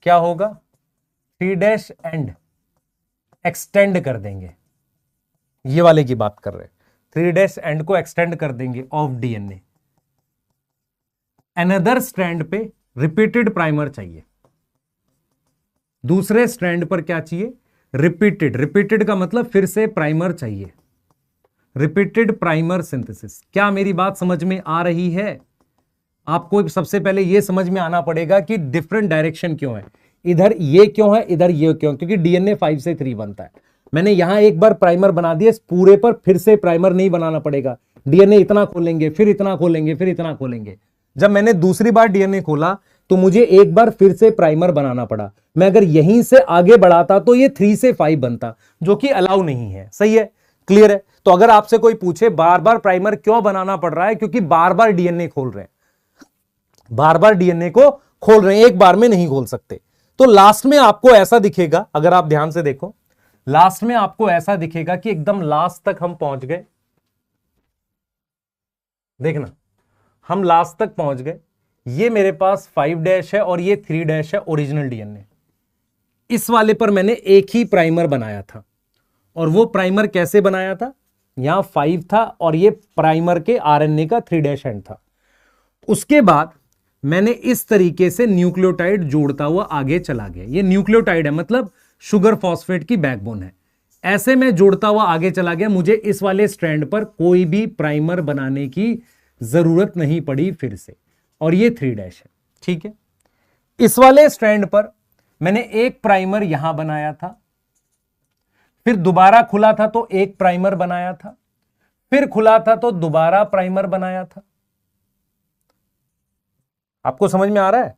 क्या होगा, 3' एंड एक्सटेंड कर देंगे, ये वाले की बात कर रहे हैं, 3' एंड को एक्सटेंड कर देंगे ऑफ डीएनए। अनदर स्ट्रैंड पे रिपीटेड प्राइमर चाहिए, दूसरे स्ट्रैंड पर क्या चाहिए, रिपीटेड का मतलब फिर से प्राइमर चाहिए, रिपीटेड प्राइमर सिंथेसिस। क्या मेरी बात समझ में आ रही है? आपको सबसे पहले यह समझ में आना पड़ेगा कि डिफरेंट डायरेक्शन क्यों है, इधर ये क्यों है, इधर ये क्यों, क्योंकि डीएनए 5 से 3 बनता है। मैंने यहां एक बार प्राइमर बना दिया, इस पूरे पर फिर से प्राइमर नहीं बनाना पड़ेगा। डीएनए इतना खोलेंगे, फिर इतना खोलेंगे, फिर इतना खोलेंगे। जब मैंने दूसरी बार डीएनए खोला तो मुझे एक बार फिर से प्राइमर बनाना पड़ा। मैं अगर यहीं से आगे बढ़ाता तो ये 3 से 5 बनता, जो कि अलाउ नहीं है। सही है, क्लियर है? तो अगर आपसे कोई पूछे बार बार प्राइमर क्यों बनाना पड़ रहा है, क्योंकि बार बार डीएनए खोल रहे हैं, बार बार डीएनए को खोल रहे हैं, एक बार में नहीं खोल सकते। तो लास्ट में आपको ऐसा दिखेगा, अगर आप ध्यान से देखो, लास्ट में आपको ऐसा दिखेगा कि एकदम लास्ट तक हम पहुंच गए। देखना, हम लास्ट तक पहुंच गए। ये मेरे पास 5' है और ये 3' है ओरिजिनल डीएनए। इस वाले पर मैंने एक ही प्राइमर बनाया था, और वो प्राइमर कैसे बनाया था, यहां 5 था और ये प्राइमर के आरएनए का 3' एंड था। उसके बाद मैंने इस तरीके से न्यूक्लियोटाइड जोड़ता हुआ आगे चला गया। ये न्यूक्लियोटाइड है, मतलब शुगर फॉस्फेट की बैकबोन है। ऐसे में जोड़ता हुआ आगे चला गया, मुझे इस वाले स्ट्रैंड पर कोई भी प्राइमर बनाने की जरूरत नहीं पड़ी फिर से, और ये 3' है। ठीक है, इस वाले स्ट्रैंड पर मैंने एक प्राइमर यहां बनाया था, फिर दोबारा खुला था तो एक प्राइमर बनाया था, फिर खुला था तो दोबारा प्राइमर बनाया था। आपको समझ में आ रहा है?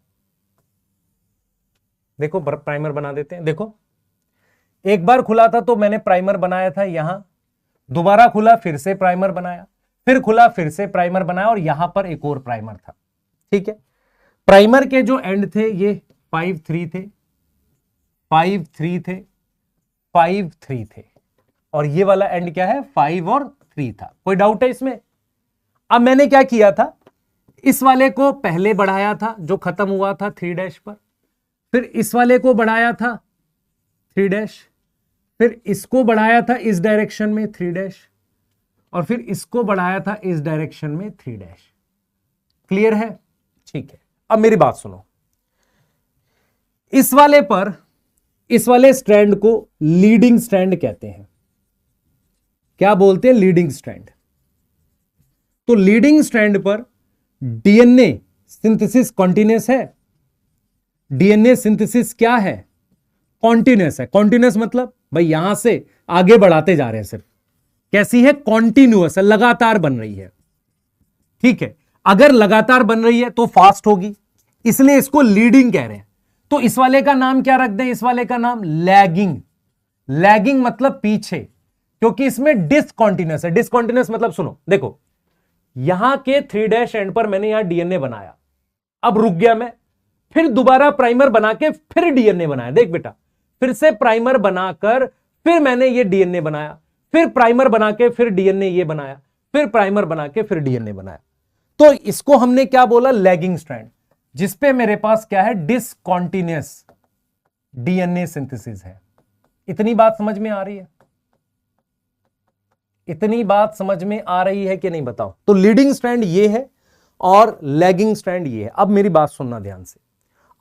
देखो प्राइमर बना देते हैं। देखो, एक बार खुला था तो मैंने प्राइमर बनाया था यहां, दोबारा खुला फिर से प्राइमर बनाया, फिर खुला फिर से प्राइमर बनाया, और यहां पर एक और प्राइमर था। ठीक है, प्राइमर के जो एंड थे ये 5 3 थे, 5 3 थे, 5 3 थे, और ये वाला एंड क्या है, 5 और 3 था। कोई डाउट है इसमें? अब मैंने क्या किया था, इस वाले को पहले बढ़ाया था जो खत्म हुआ था 3' पर, फिर इस वाले को बढ़ाया था 3', फिर इसको बढ़ाया था इस डायरेक्शन में 3 और फिर इसको बढ़ाया था इस डायरेक्शन में 3। क्लियर है? ठीक है, अब मेरी बात सुनो। इस वाले स्ट्रैंड को लीडिंग स्ट्रैंड कहते हैं। क्या बोलते हैं? Leading strand. तो लीडिंग स्ट्रैंड पर डीएनए सिंथेसिस कॉन्टिन्यूअस है। डीएनए सिंथेसिस क्या है? कॉन्टिन्यूअस है। कॉन्टिन्यूअस मतलब भाई यहां से आगे बढ़ाते जा रहे हैं, सिर्फ कैसी है? कॉन्टिन्यूअस है, लगातार बन रही है। ठीक है, अगर लगातार बन रही है तो फास्ट होगी, इसलिए इसको लीडिंग कह रहे हैं। तो इस वाले का नाम क्या रख दें? इस वाले का नाम लैगिंग। लैगिंग मतलब पीछे, क्योंकि इसमें डिसकॉन्टिन्यूअस है। डिसकॉन्टिन्यूअस मतलब सुनो, देखो यहां के 3 एंड पर मैंने यहां डीएनए बनाया, अब रुक गया मैं, फिर दोबारा प्राइमर बना के फिर डीएनए बनाया। देख बेटा, फिर से प्राइमर बनाकर फिर मैंने ये डीएनए बनाया, फिर प्राइमर बना के फिर डीएनए ये बनाया, फिर प्राइमर बना के फिर डीएनए बनाया। तो इसको हमने क्या बोला? लैगिंग स्ट्रैंड, जिसपे मेरे पास क्या है? डिसकॉन्टिन्यूअस डीएनए सिंथेसिस है। इतनी बात समझ में आ रही है? इतनी बात समझ में आ रही है कि नहीं बताओ? तो लीडिंग स्ट्रैंड ये है और लैगिंग स्ट्रैंड ये है। अब मेरी बात सुनना ध्यान से।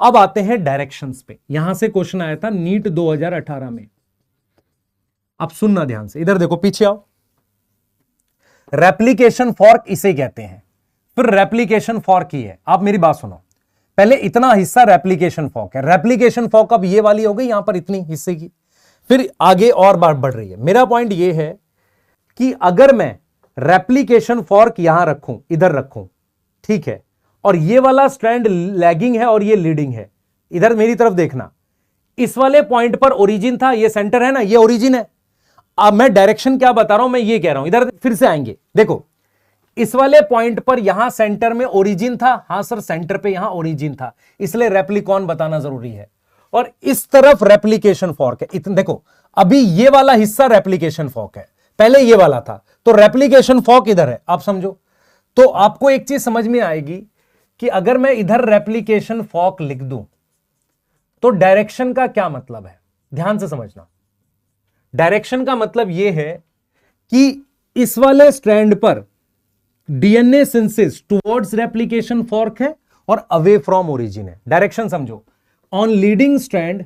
अब आते हैं डायरेक्शंस पे। यहां से क्वेश्चन आया था नीट 2018 में। अब सुनना ध्यान से, इधर देखो, पीछे आओ। रेप्लिकेशन फॉर्क इसे कहते हैं, फिर रेप्लिकेशन फॉर्क ही है। आप मेरी बात सुनो, पहले इतना हिस्सा रेप्लिकेशन फॉर्क है। रेप्लिकेशन फॉर्क अब ये वाली हो गई यहां पर इतनी हिस्से की, फिर आगे और बार बढ़ रही है। मेरा पॉइंट ये है कि अगर मैं रेप्लिकेशन फॉर्क यहां रखूं, इधर रखूं, ठीक है, और ये वाला स्ट्रैंड लैगिंग है और ये लीडिंग है, इधर मेरी तरफ देखना, इस वाले पॉइंट पर ओरिजिन था, ये सेंटर है ना, ये ओरिजिन है। अब मैं डायरेक्शन क्या बता रहा हूं, मैं ये कह रहा हूं, इधर फिर से आएंगे। देखो इस वाले पॉइंट पर यहां सेंटर में ओरिजिन था। हां सर, सेंटर पे यहां ओरिजिन था, इसलिए रेप्लिकॉन बताना जरूरी है। और इस तरफ रेप्लिकेशन फॉर्क है। इतने देखो, अभी ये वाला हिस्सा रेप्लिकेशन फॉर्क है, पहले ये वाला था, तो रेप्लिकेशन फॉर्क इधर है। आप समझो, तो आपको एक चीज समझ में आएगी कि अगर मैं इधर रेप्लिकेशन फॉर्क लिख दूं तो डायरेक्शन का क्या मतलब है। ध्यान से समझना, डायरेक्शन का मतलब यह है कि इस वाले स्ट्रैंड पर DNA synthesis towards replication fork है और अवे फ्रॉम ओरिजिन है। डायरेक्शन समझो। On leading strand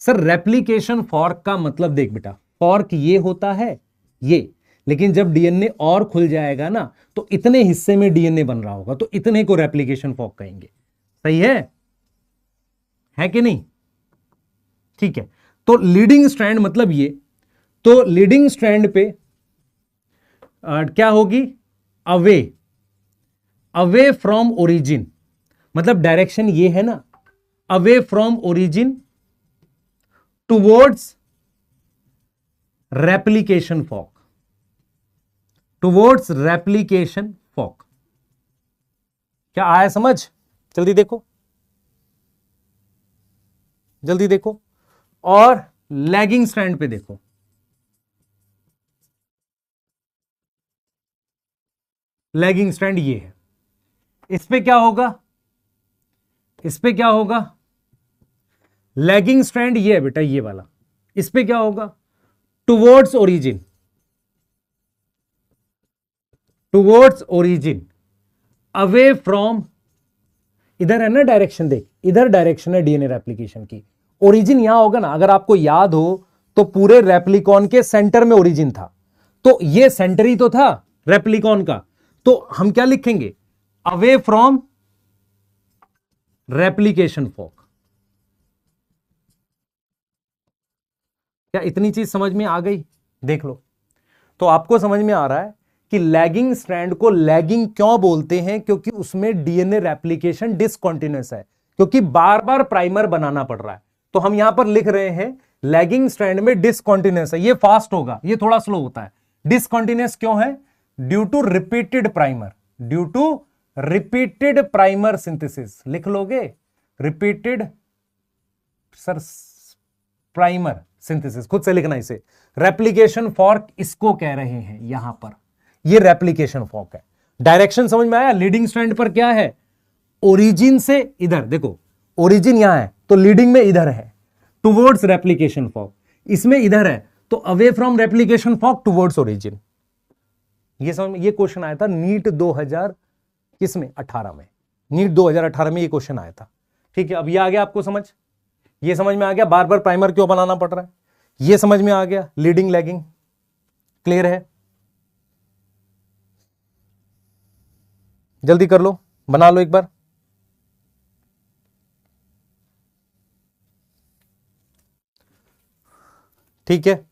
sir, replication fork का मतलब देख बेटा, फॉर्क ये होता है ये, लेकिन जब डीएनए और खुल जाएगा ना तो इतने हिस्से में डीएनए बन रहा होगा, तो इतने को रेप्लिकेशन फॉर्क कहेंगे। सही है कि नहीं? ठीक है, तो लीडिंग स्ट्रैंड मतलब ये। तो लीडिंग स्ट्रैंड पे क्या होगी? अवे फ्रॉम ओरिजिन, मतलब डायरेक्शन ये है ना, away from origin towards replication fork, towards replication fork. क्या आया समझ? जल्दी देखो, जल्दी देखो। और लैगिंग स्ट्रैंड पे देखो, लैगिंग स्ट्रैंड ये है। इस पे क्या होगा? इस पे क्या होगा? लैगिंग स्ट्रैंड ये है बेटा, ये वाला। इस पे क्या होगा? Towards origin, towards origin away from, इधर है ना डायरेक्शन, देख इधर डायरेक्शन है डीएनए रेप्लिकेशन की, ओरिजिन यहां होगा ना। अगर आपको याद हो तो पूरे रेप्लिकॉन के सेंटर में ओरिजिन था, तो ये सेंटर ही तो था रेप्लिकॉन का, तो हम क्या लिखेंगे? Away from replication fork. क्या इतनी चीज समझ में आ गई? देख लो, तो आपको समझ में आ रहा है कि लैगिंग स्ट्रैंड को लैगिंग क्यों बोलते हैं, क्योंकि उसमें डीएनए रेप्लिकेशन डिसकंटीन्यूअस है, क्योंकि बार बार प्राइमर बनाना पड़ रहा है। तो हम यहां पर लिख रहे हैं लैगिंग स्ट्रैंड में डिसकंटीन्यूअस है, ये फास्ट होगा, ये थोड़ा स्लो होता है। डिसकंटीन्यूअस क्यों है? Due to repeated primer, due to repeated primer synthesis. लिख लोगे, रिपीटेड सर प्राइमर सिंथेसिस, खुद से लिखना इसे। रेप्लिकेशन फॉर्क इसको कह रहे हैं यहां पर, ये रेप्लिकेशन फॉर्क है। डायरेक्शन समझ में आया? लीडिंग स्ट्रैंड पर क्या है? ओरिजिन से इधर देखो, ओरिजिन यहां है तो लीडिंग में इधर है, टुवर्ड्स रेप्लिकेशन फॉर्क, इसमें इधर है तो away from replication fork towards origin. ये समझ में, ये क्वेश्चन आया था नीट 2000 किसमें 18 में, नीट 2018 में ये क्वेश्चन आया था। ठीक है, अब ये आ गया आपको समझ, ये समझ में आ गया बार बार प्राइमर क्यों बनाना पड़ रहा है, ये समझ में आ गया, लीडिंग लैगिंग क्लियर है। जल्दी कर लो, बना लो एक बार। ठीक है,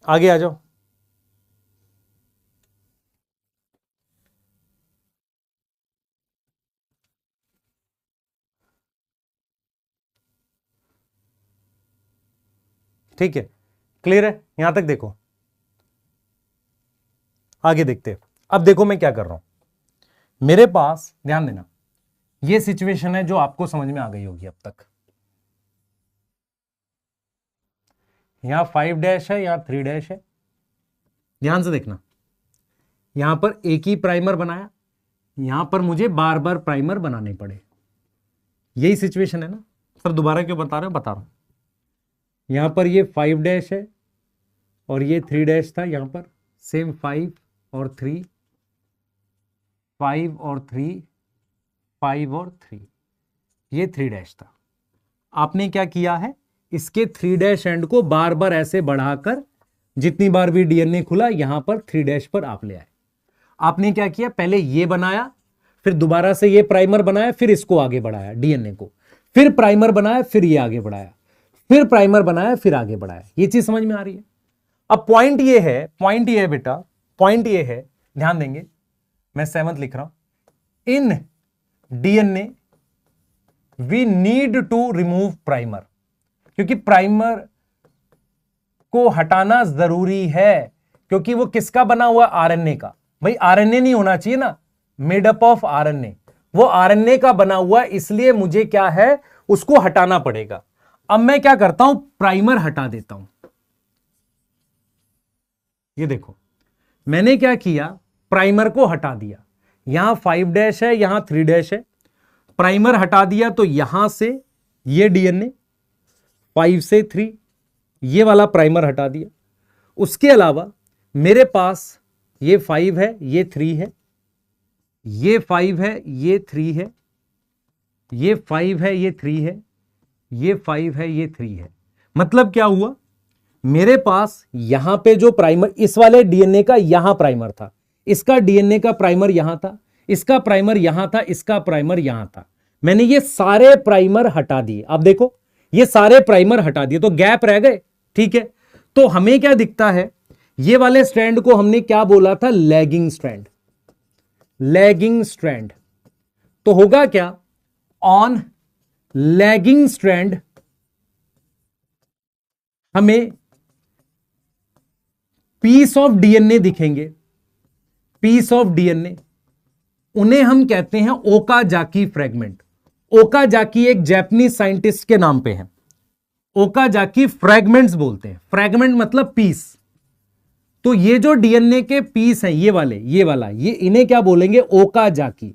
आगे आ जाओ। ठीक है, क्लियर है, यहां तक देखो, आगे देखते हैं। अब देखो मैं क्या कर रहा हूं, मेरे पास ध्यान देना, ये सिचुएशन है जो आपको समझ में आ गई होगी अब तक। यहां 5 डैश है, यहां 3 डैश है, ध्यान से देखना, यहां पर एक ही प्राइमर बनाया, यहां पर मुझे बार बार प्राइमर बनाने पड़े, यही सिचुएशन है ना सर, दोबारा क्यों बता रहे हो, बता रहा हूं। यहां पर ये 5 डैश है और ये 3 डैश था, यहां पर सेम 5 और 3, 5 और 3, 5 और 3, ये 3 डैश था। आपने क्या किया है, इसके 3 डैश एंड को बार बार ऐसे बढ़ाकर जितनी बार भी डीएनए खुला यहां पर 3 डैश पर आप ले आए। आपने क्या किया, पहले ये बनाया, फिर दोबारा से ये प्राइमर बनाया, फिर इसको आगे बढ़ाया डीएनए को, फिर प्राइमर बनाया, फिर ये आगे बढ़ाया, फिर प्राइमर बनाया, फिर आगे बढ़ाया। ये चीज समझ में आ रही है। अब पॉइंट ये है, पॉइंट ये है बेटा, पॉइंट ये है, ध्यान देंगे, मैं 7th लिख रहा हूं, in DNA we need to remove primer, क्योंकि प्राइमर को हटाना जरूरी है, क्योंकि वो किसका बना हुआ, आरएनए का। भाई आरएनए नहीं होना चाहिए ना, मेडअप ऑफ आरएनए, वो आरएनए का बना हुआ, इसलिए मुझे क्या है, उसको हटाना पड़ेगा। अब मैं क्या करता हूं, प्राइमर हटा देता हूं। ये देखो मैंने क्या किया, प्राइमर को हटा दिया, यहां 5 डैश है, यहां 3 डैश है, प्राइमर हटा दिया तो यहां से ये डीएनए 5 से 3, ये वाला प्राइमर हटा दिया। उसके अलावा मेरे पास ये 5 है, ये 3 है, ये 5 है, ये 3 है, ये 5 है, ये 3 है, ये 5 है, ये 3 है। मतलब क्या हुआ, मेरे पास यहां पे जो प्राइमर, इस वाले डीएनए का यहां प्राइमर था, इसका डीएनए का प्राइमर यहां था, इसका प्राइमर यहां था, इसका प्राइमर यहां था। मैंने ये सारे प्राइमर हटा दिए। अब देखो ये सारे प्राइमर हटा दिए तो गैप रह गए। ठीक है, तो हमें क्या दिखता है, ये वाले स्ट्रैंड को हमने क्या बोला था, लैगिंग स्ट्रैंड, लैगिंग स्ट्रैंड। तो होगा क्या, ऑन लैगिंग स्ट्रैंड हमें पीस ऑफ डीएनए दिखेंगे, पीस ऑफ डीएनए, उन्हें हम कहते हैं ओकाजाकी फ्रैगमेंट। ओकाजाकी एक जापानीज साइंटिस्ट के नाम पे है, ओकाजाकी फ्रैगमेंट्स बोलते हैं, फ्रैगमेंट मतलब पीस। तो ये जो डीएनए के पीस हैं, ये वाले, ये वाला, ये इन्हें क्या बोलेंगे, ओकाजाकी,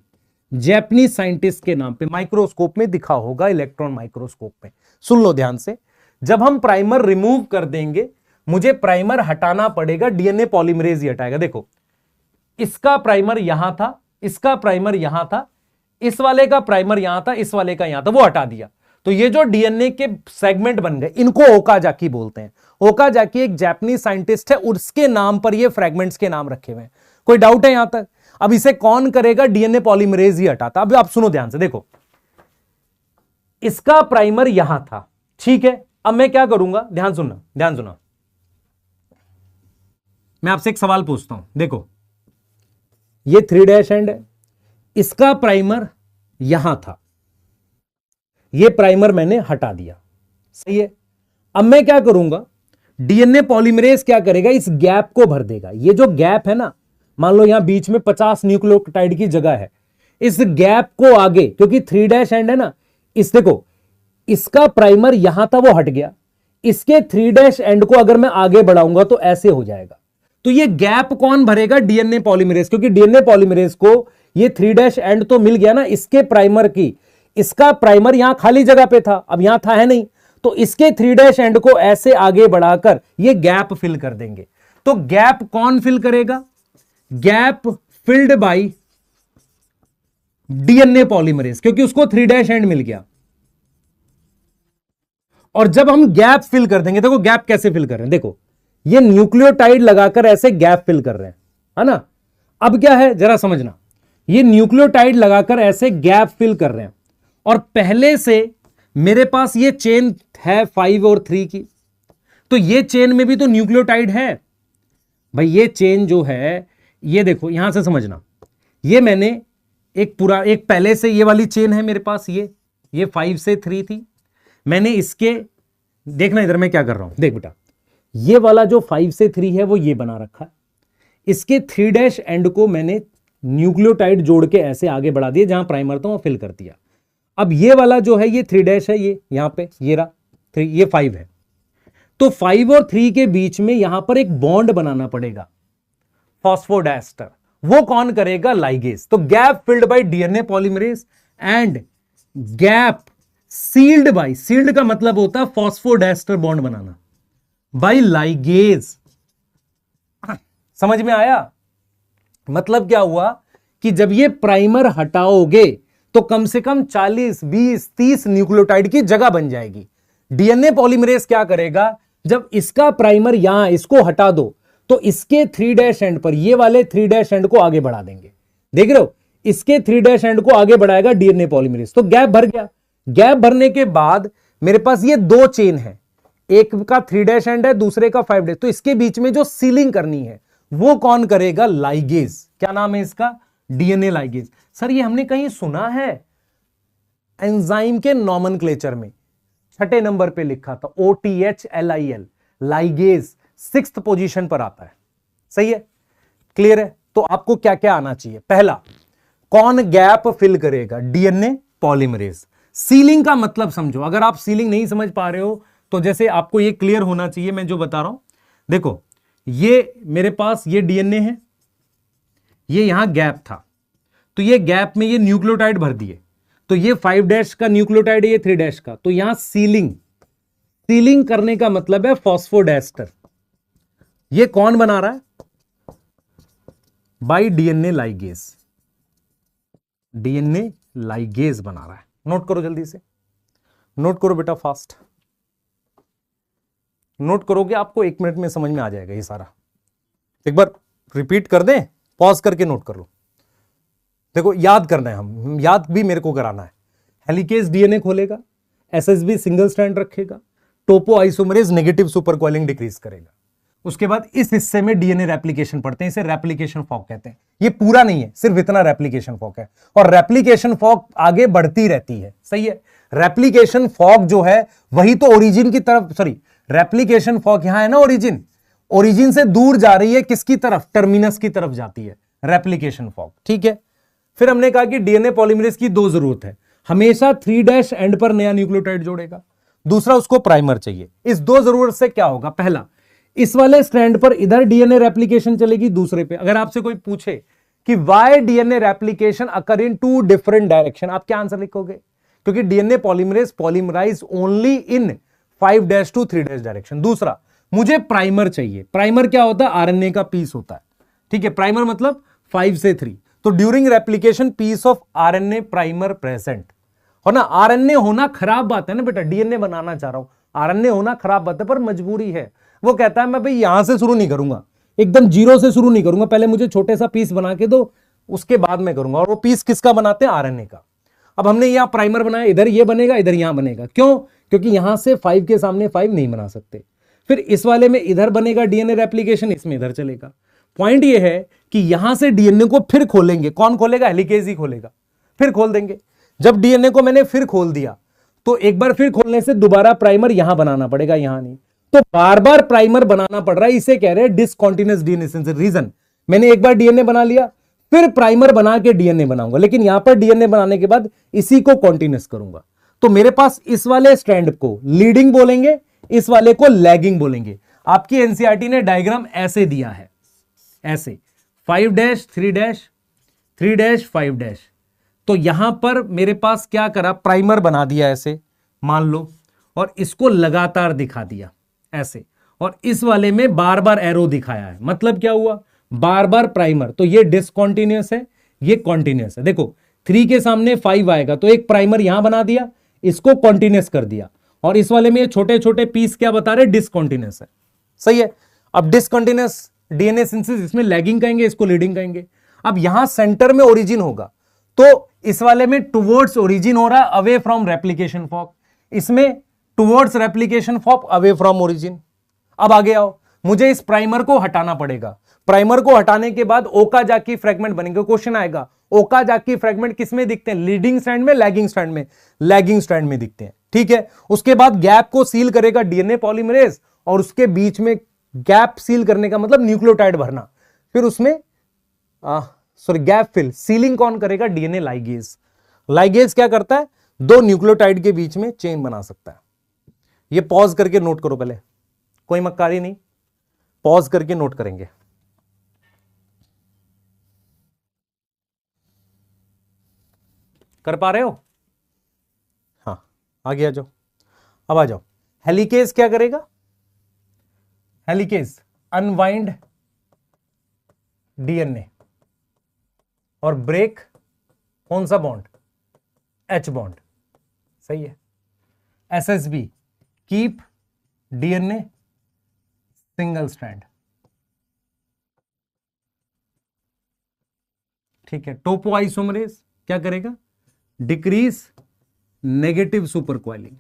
जापानीज साइंटिस्ट के नाम पे। माइक्रोस्कोप में दिखा होगा, इलेक्ट्रॉन माइक्रोस्कोप में। सुन लो ध्यान से, जब हम प्राइमर रिमूव कर देंगे, मुझे प्राइमर हटाना पड़ेगा, डीएनए पॉलीमरेज ही हटाएगा। देखो इसका प्राइमर यहां था, इसका प्राइमर यहां था, इस वाले का प्राइमर यहां था, इस वाले का यहां था, वो हटा दिया। तो ये जो डीएनए के सेगमेंट बन गए, इनको ओकाजाकी बोलते हैं। ओकाजाकी एक जापानीज साइंटिस्ट है, उसके नाम पर ये फ्रैगमेंट्स के नाम रखे हुए हैं। कोई डाउट है यहां तक? अब इसे कौन करेगा, डीएनए पॉलीमरेज ही हटाता। अब आप सुनो ध्यान से, देखो इसका प्राइमर यहां था, ठीक है। अब मैं क्या करूंगा, ध्यान सुनना, ध्यान सुना, मैं आपसे एक सवाल पूछता हूं। देखो ये 3 डैश एंड है, इसका प्राइमर यहां था, ये प्राइमर मैंने हटा दिया, सही है। अब मैं क्या करूंगा, डीएनए पॉलीमरेज क्या करेगा, इस गैप को भर देगा। ये जो गैप है ना, मान लो यहां बीच में 50 न्यूक्लियोटाइड की जगह है, इस गैप को आगे, क्योंकि 3 डैश एंड है ना, इस देखो इसका प्राइमर यहां था, वो हट गया, इसके 3 डैश एंड को अगर मैं आगे बढ़ाऊंगा तो ऐसे हो जाएगा। तो ये गैप कौन भरेगा, डीएनए पॉलीमरेज, क्योंकि डीएनए पॉलीमरेज को ये 3 डैश एंड तो मिल गया ना इसके प्राइमर की, इसका प्राइमर यहां खाली जगह पे था, अब यहां था है नहीं, तो इसके 3' एंड को ऐसे आगे बढ़ाकर ये गैप फिल कर देंगे। तो गैप कौन फिल करेगा? Gap filled by DNA polymerase, क्योंकि उसको 3' एंड मिल गया। और जब हम गैप फिल कर देंगे, देखो गैप कैसे फिल कर रहे हैं, देखो ये न्यूक्लियोटाइड लगाकर ऐसे गैप फिल कर रहे हैं, है ना। अब क्या है जरा समझना, ये न्यूक्लियोटाइड लगाकर ऐसे गैप फिल कर रहे हैं और पहले से मेरे पास ये चेन है 5 और 3 की, तो ये चेन में भी तो न्यूक्लियोटाइड है भाई। ये चेन जो है, ये देखो यहां से समझना, ये मैंने एक पहले से ये वाली चेन है मेरे पास, ये 5 से 3 थी। मैंने इसके, देखना इधर मैं क्या कर रहा हूं, देख बेटा, ये वाला जो 5 से 3 है वो ये बना रखा है। इसके 3' एंड को मैंने न्यूक्लियोटाइड जोड़ के ऐसे आगे बढ़ा दिया, जहां प्राइमर था वहां फिल कर दिया। अब ये वाला जो है ये 3' है, ये यहां पे ये रहा 3, ये 5 है। तो 5 और 3 के बीच में यहां पर एक बॉन्ड बनाना पड़ेगा, फॉस्फोडाइस्टर। वो कौन करेगा? लाइगेज। तो gap filled by DNA polymerase and gap sealed by, sealed का मतलब होता है फॉस्फोडाइस्टर बॉन्ड बनाना, बाय लाइगेज। समझ में आया? मतलब क्या हुआ कि जब ये प्राइमर हटाओगे तो कम से कम 40, 20, 30 न्यूक्लियोटाइड की जगह बन जाएगी। डीएनए पॉलीमरेज क्या करेगा, जब इसका प्राइमर यहां इसको हटा दो तो इसके 3' एंड पर ये वाले 3' एंड को आगे बढ़ा देंगे। देख रहे हो, इसके 3' एंड को आगे बढ़ाएगा डीएनए पॉलीमरेज। तो गैप भर गया। गैप भरने के बाद मेरे पास ये 2 चेन है, एक का 3' एंड है, दूसरे का 5'। तो इसके बीच में जो सीलिंग करनी है वो कौन करेगा? लाइगेज। क्या नाम है इसका? DNA ligase. सर ये हमने कहीं सुना है? एंजाइम के नॉमेनक्लेचर में 6 नंबर पे लिखा था OTHLIL, लाइगेज 6th पोजीशन पर आता है। सही है, क्लियर है? तो आपको क्या क्या आना चाहिए? पहला, कौन गैप फिल करेगा? DNA polymerase. सीलिंग का मतलब समझो, अगर आप सीलिंग नहीं समझ पा रहे हो तो जैसे आपको ये क्लियर होना चाहिए, मैं जो बता रहा हूं। देखो ये मेरे पास ये डीएनए है, ये यहां गैप था, तो ये गैप में ये न्यूक्लियोटाइड भर दिए, तो ये 5' का न्यूक्लियोटाइड है, ये 3' का, तो यहां सीलिंग करने का मतलब है फॉस्फोडाइस्टर। ये कौन बना रहा है? Bye DNA ligase. DNA ligase बना रहा है। नोट करो जल्दी से, नोट करो बेटा, फास्ट नोट करोगे, आपको 1 मिनट में समझ में आ जाएगा ये सारा। एक बार रिपीट कर दें, पॉज करके नोट कर लो। देखो याद करना है, हम याद भी मेरे को कराना है। हेलिकेज डीएनए खोलेगा, एसएसबी सिंगल स्ट्रैंड रखेगा, topoisomerase negative super coiling decrease करेगा। उसके बाद इस हिस्से में डीएनए रेप्लिकेशन पढ़ते हैं, इसे रेप्लिकेशन फॉक कहते हैं। ये पूरा नहीं है, सिर्फ इतना रेप्लिकेशन फॉक है, और रेप्लिकेशन फॉक आगे बढ़ती रहती है। सही है, रेप्लिकेशन फॉक जो है वही तो ओरिजिन की तरफ, सॉरी रेप्लिकेशन फॉक यहां है ना, ओरिजिन से दूर जा रही है, किसकी तरफ? टर्मिनस की तरफ जाती है रेप्लिकेशन फॉक। ठीक है, फिर हमने कहा कि डीएनए पॉलीमरेज की 2 जरूरत है, हमेशा 3' एंड पर नया न्यूक्लियोटाइड जोड़ेगा, दूसरा उसको प्राइमर चाहिए। इस 2 जरूरत से क्या होगा? पहला, इस वाले स्ट्रैंड पर इधर डीएनए रेप्लिकेशन चलेगी, दूसरे पे अगर आपसे कोई पूछे कि why DNA replication occur in 2 different direction, आप क्या आंसर लिखोगे? क्योंकि DNA polymerase polymerize only in 5' to 3' direction. दूसरा, मुझे प्राइमर चाहिए। प्राइमर क्या होता है? आरएनए का पीस होता है। ठीक है, प्राइमर मतलब 5 से 3। तो during replication piece of RNA primer present हो ना। आरएनए होना खराब बात है ना बेटा, डीएनए बनाना चाह रहा हूं, आरएनए होना खराब बात है, पर मजबूरी है। वो कहता है मैं भाई यहां से शुरू नहीं करूंगा, एकदम 0 से शुरू नहीं करूंगा, पहले मुझे छोटे सा पीस बना के दो, उसके बाद मैं करूंगा। और वो पीस किसका बनाते हैं? आरएनए का। अब हमने यहां प्राइमर बनाया, इधर ये बनेगा, इधर यहां बनेगा। क्यों? क्योंकि यहां से 5 के सामने 5 नहीं बना सकते। फिर इस वाले में इधर बनेगा डीएनए रेप्लिकेशन, इसमें इधर चलेगा। पॉइंट ये है कि यहां से डीएनए को फिर खोलेंगे। कौन खोलेगा? हेलिकेज ही खोलेगा। फिर खोल देंगे। जब डीएनए को मैंने फिर खोल दिया तो एक बार फिर खोलने से दोबारा प्राइमर यहां बनाना पड़ेगा, यहां नहीं। तो बार बार प्राइमर बनाना पड़ रहा है, इसे कह रहे हैं डिसकंटीन्यूअस डीएनए सिंथेसिस। रीजन, मैंने एक बार डीएनए बना लिया, फिर प्राइमर बना के डीएनए बनाऊंगा, लेकिन यहां पर डीएनए बनाने के बाद इसी को कॉन्टिन्यूअस करूंगा। तो मेरे पास इस वाले स्ट्रैंड को लीडिंग बोलेंगे, इस वाले को लैगिंग बोलेंगे। आपकी एनसीईआरटी ने डायग्राम ऐसे दिया है, ऐसे 5' 3' 3' 5'। तो यहां पर मेरे पास क्या करा? प्राइमर बना दिया ऐसे, मान लो, और इसको लगातार दिखा दिया ऐसे, और इस वाले में बार बार एरो दिखाया है। मतलब क्या हुआ, बार बार प्राइमर, तो ये डिसकंटीन्यूअस है, ये कॉन्टिन्यूअस है। देखो 3 के सामने 5 आएगा तो एक प्राइमर यहां बना दिया, इसको कॉन्टिन्यूअस कर दिया, और इस वाले में ये छोटे छोटे पीस क्या बता रहे, डिसकंटीन्यूअस है। सही है। अब डिसकंटीन्यूअस डीएनए सिंथेसिस, इसमें लैगिंग कहेंगे, इसको लीडिंग कहेंगे। अब यहां सेंटर में ओरिजिन होगा, तो इस वाले में टुवर्ड्स ओरिजिन हो रहा है, अवे फ्रॉम रेप्लिकेशन फॉर्क, इसमें towards replication fork, away from origin. अब आगे आओ, मुझे इस प्राइमर को हटाना पड़ेगा। प्राइमर को हटाने के बाद ओकाजाकी फ्रेगमेंट बनेंगे। क्वेश्चन आएगा ओकाजाकी फ्रेगमेंट किस में दिखते हैं, लीडिंग स्ट्रैंड में, लैगिंग स्ट्रैंड में, लैगिंग स्ट्रैंड में दिखते हैं। ठीक है। उसके बाद गैप को सील करेगा डीएनए पॉलीमरेज, और उसके बीच में गैप सील करने का मतलब न्यूक्लियोटाइड भरना, फिर उसमें गैप फिल, सीलिंग कौन करेगा, डीएनए लाइगेज। लाइगेज क्या करता है, 2 न्यूक्लियोटाइड के बीच में चेन बना सकता है। ये पॉज करके नोट करो पहले, कोई मक्कारी नहीं, पॉज करके नोट करेंगे। कर पा रहे हो? हाँ, आगे आ जाओ। अब आ जाओ, हेलिकेज क्या करेगा, हेलिकेज अनवाइंड डीएनए और ब्रेक कौन सा बॉन्ड, एच बॉन्ड। सही है। SSB keep DNA single strand. ठीक है। टोपोआइसोमरेज क्या करेगा, decrease negative super coiling.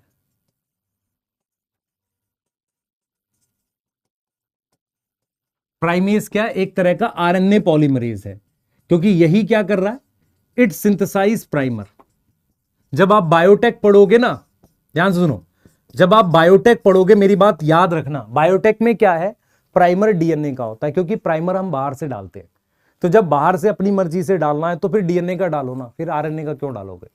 Primase क्या, एक तरह का आरएनए पॉलीमरेज है, क्योंकि यही क्या कर रहा है, इट सिंथेसाइज प्राइमर। जब आप बायोटेक पढ़ोगे ना, ध्यान से सुनो, जब आप बायोटेक पढ़ोगे, मेरी बात याद रखना, बायोटेक में क्या है, प्राइमर डीएनए का होता है, क्योंकि प्राइमर हम बाहर से डालते हैं। तो जब बाहर से अपनी मर्जी से डालना है तो फिर डीएनए का डालो ना, फिर आरएनए का क्यों डालोगे।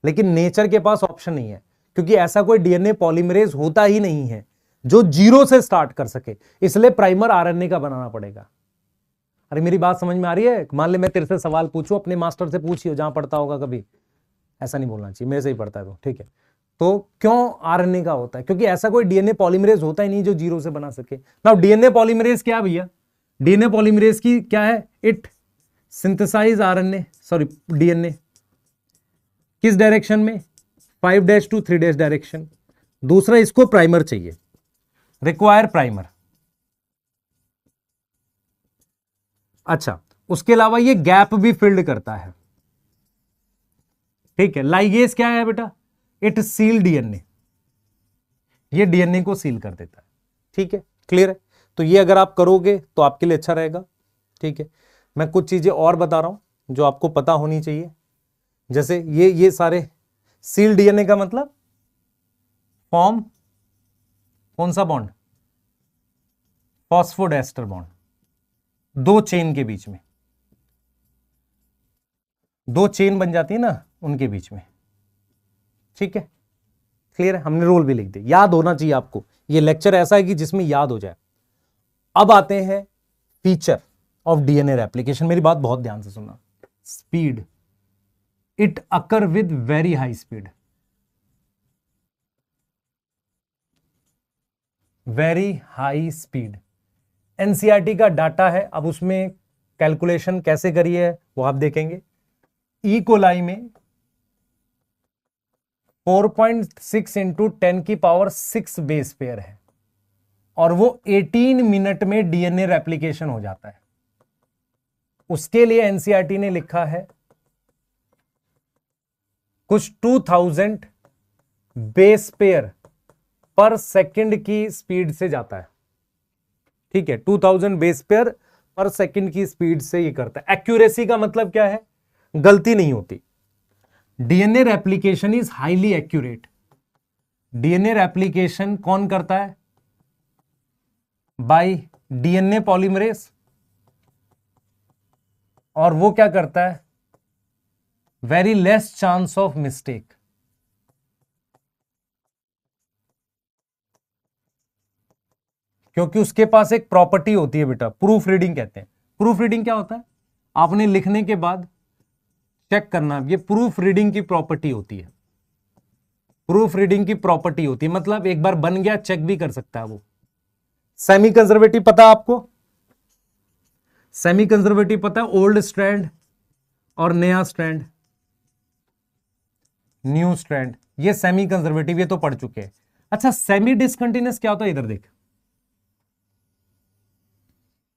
लेकिन नेचर के पास ऑप्शन नहीं है, क्योंकि ऐसा कोई डीएनए पॉलीमरेज होता ही नहीं है जो 0 से स्टार्ट कर सके, इसलिए प्राइमर आरएनए का बनाना पड़ेगा। अरे मेरी बात समझ में आ रही है? मान ले मैं तेरे से सवाल पूछूं, अपने मास्टर से पूछियो जहां पढ़ता होगा, कभी ऐसा नहीं बोलना चाहिए, मेरे से ही पढ़ता है तो ठीक है। तो क्यों आरएनए का होता है, क्योंकि ऐसा कोई डीएनए पॉलीमरेज होता ही नहीं जो 0 से बना सके। नाउ डीएनए पॉलीमरेज क्या भैया, डीएनए पॉलीमरेज की क्या है, it synthesize RNA, sorry DNA, किस डायरेक्शन में, 5' to 3' डायरेक्शन। दूसरा, इसको प्राइमर चाहिए, रिक्वायर प्राइमर। अच्छा, उसके अलावा ये गैप भी फिल्ड करता है। ठीक है। लाइगेज क्या है बेटा, इट सील डीएनए, ये डीएनए को सील कर देता है। ठीक है, क्लियर है। तो ये अगर आप करोगे तो आपके लिए अच्छा रहेगा। ठीक है। मैं कुछ चीजें और बता रहा हूं जो आपको पता होनी चाहिए, जैसे ये सारे सील डीएनए का मतलब फॉर्म कौन सा बॉन्ड, फॉस्फोडेस्टर बॉन्ड, 2 चेन के बीच में, 2 चेन बन जाती है ना उनके बीच में। ठीक है, क्लियर है। हमने रूल भी लिख दिया, याद होना चाहिए आपको। ये लेक्चर ऐसा है कि जिसमें याद हो जाए। अब आते हैं फीचर ऑफ डीएनए रेप्लिकेशन। मेरी बात बहुत ध्यान से सुनना। Speed, it occur with very high speed, very high speed. NCERT का डाटा है, अब उसमें कैलकुलेशन कैसे करी है वो आप देखेंगे। ई कोलाई में 4.6 इंटू 10⁶ बेस पेयर है, और वो 18 मिनट में डीएनए रेप्लिकेशन हो जाता है। उसके लिए एनसीईआरटी ने लिखा है कुछ 2000 बेस पेयर पर सेकंड की स्पीड से जाता है। ठीक है, 2000 बेस पेयर पर सेकंड की स्पीड से ये करता है। एक्यूरेसी का मतलब क्या है, गलती नहीं होती। DNA replication is highly accurate. DNA replication कौन करता है, बाय डीएनए पॉलीमरेज, और वो क्या करता है, very less chance of mistake. क्योंकि उसके पास एक प्रॉपर्टी होती है बेटा, प्रूफ रीडिंग कहते हैं। प्रूफ रीडिंग क्या होता है, आपने लिखने के बाद चेक करना, ये प्रूफ रीडिंग की प्रॉपर्टी होती है। प्रूफ रीडिंग की प्रॉपर्टी होती है, मतलब एक बार बन गया चेक भी कर सकता है वो। सेमी कंजर्वेटिव पता है आपको? सेमी कंजर्वेटिव पता है? ओल्ड स्ट्रैंड और नया स्ट्रैंड, न्यू स्ट्रैंड, ये सेमी कंजर्वेटिव, ये तो पढ़ चुके हैं। अच्छा, सेमी डिसकंटिन्यूअस क्या होता है? इधर देख,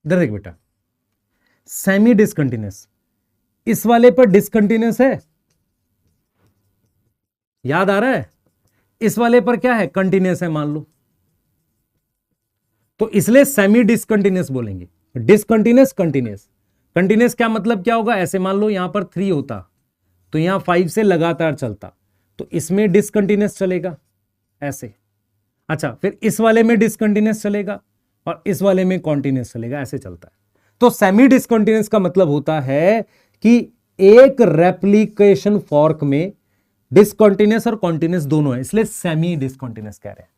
इधर देख बेटा, सेमी डिसकंटिन्यूअस, इस वाले पर डिसकंटिन्यूअस है, याद आ रहा है? इस वाले पर क्या है? कंटिन्यूअस है मान लो, तो इसलिए सेमी डिसकंटिन्यूअस बोलेंगे। Discontinuous, continuous. कंटिन्यूअस क्या मतलब क्या होगा? ऐसे मान लो यहां पर 3 होता तो यहां 5 से लगातार चलता, तो इसमें डिसकंटिन्यूअस चलेगा ऐसे। अच्छा, फिर इस वाले में डिसकंटिन्यूअस चलेगा और इस वाले में कॉन्टिन्यूअस चलेगा, ऐसे चलता है। तो सेमी डिसकंटिन्यूअस का मतलब होता है कि एक रेप्लिकेशन फॉर्क में डिसकंटिन्यूअस और कॉन्टिन्यूअस दोनों है, इसलिए सेमी डिसकंटिन्यूअस कह रहे हैं।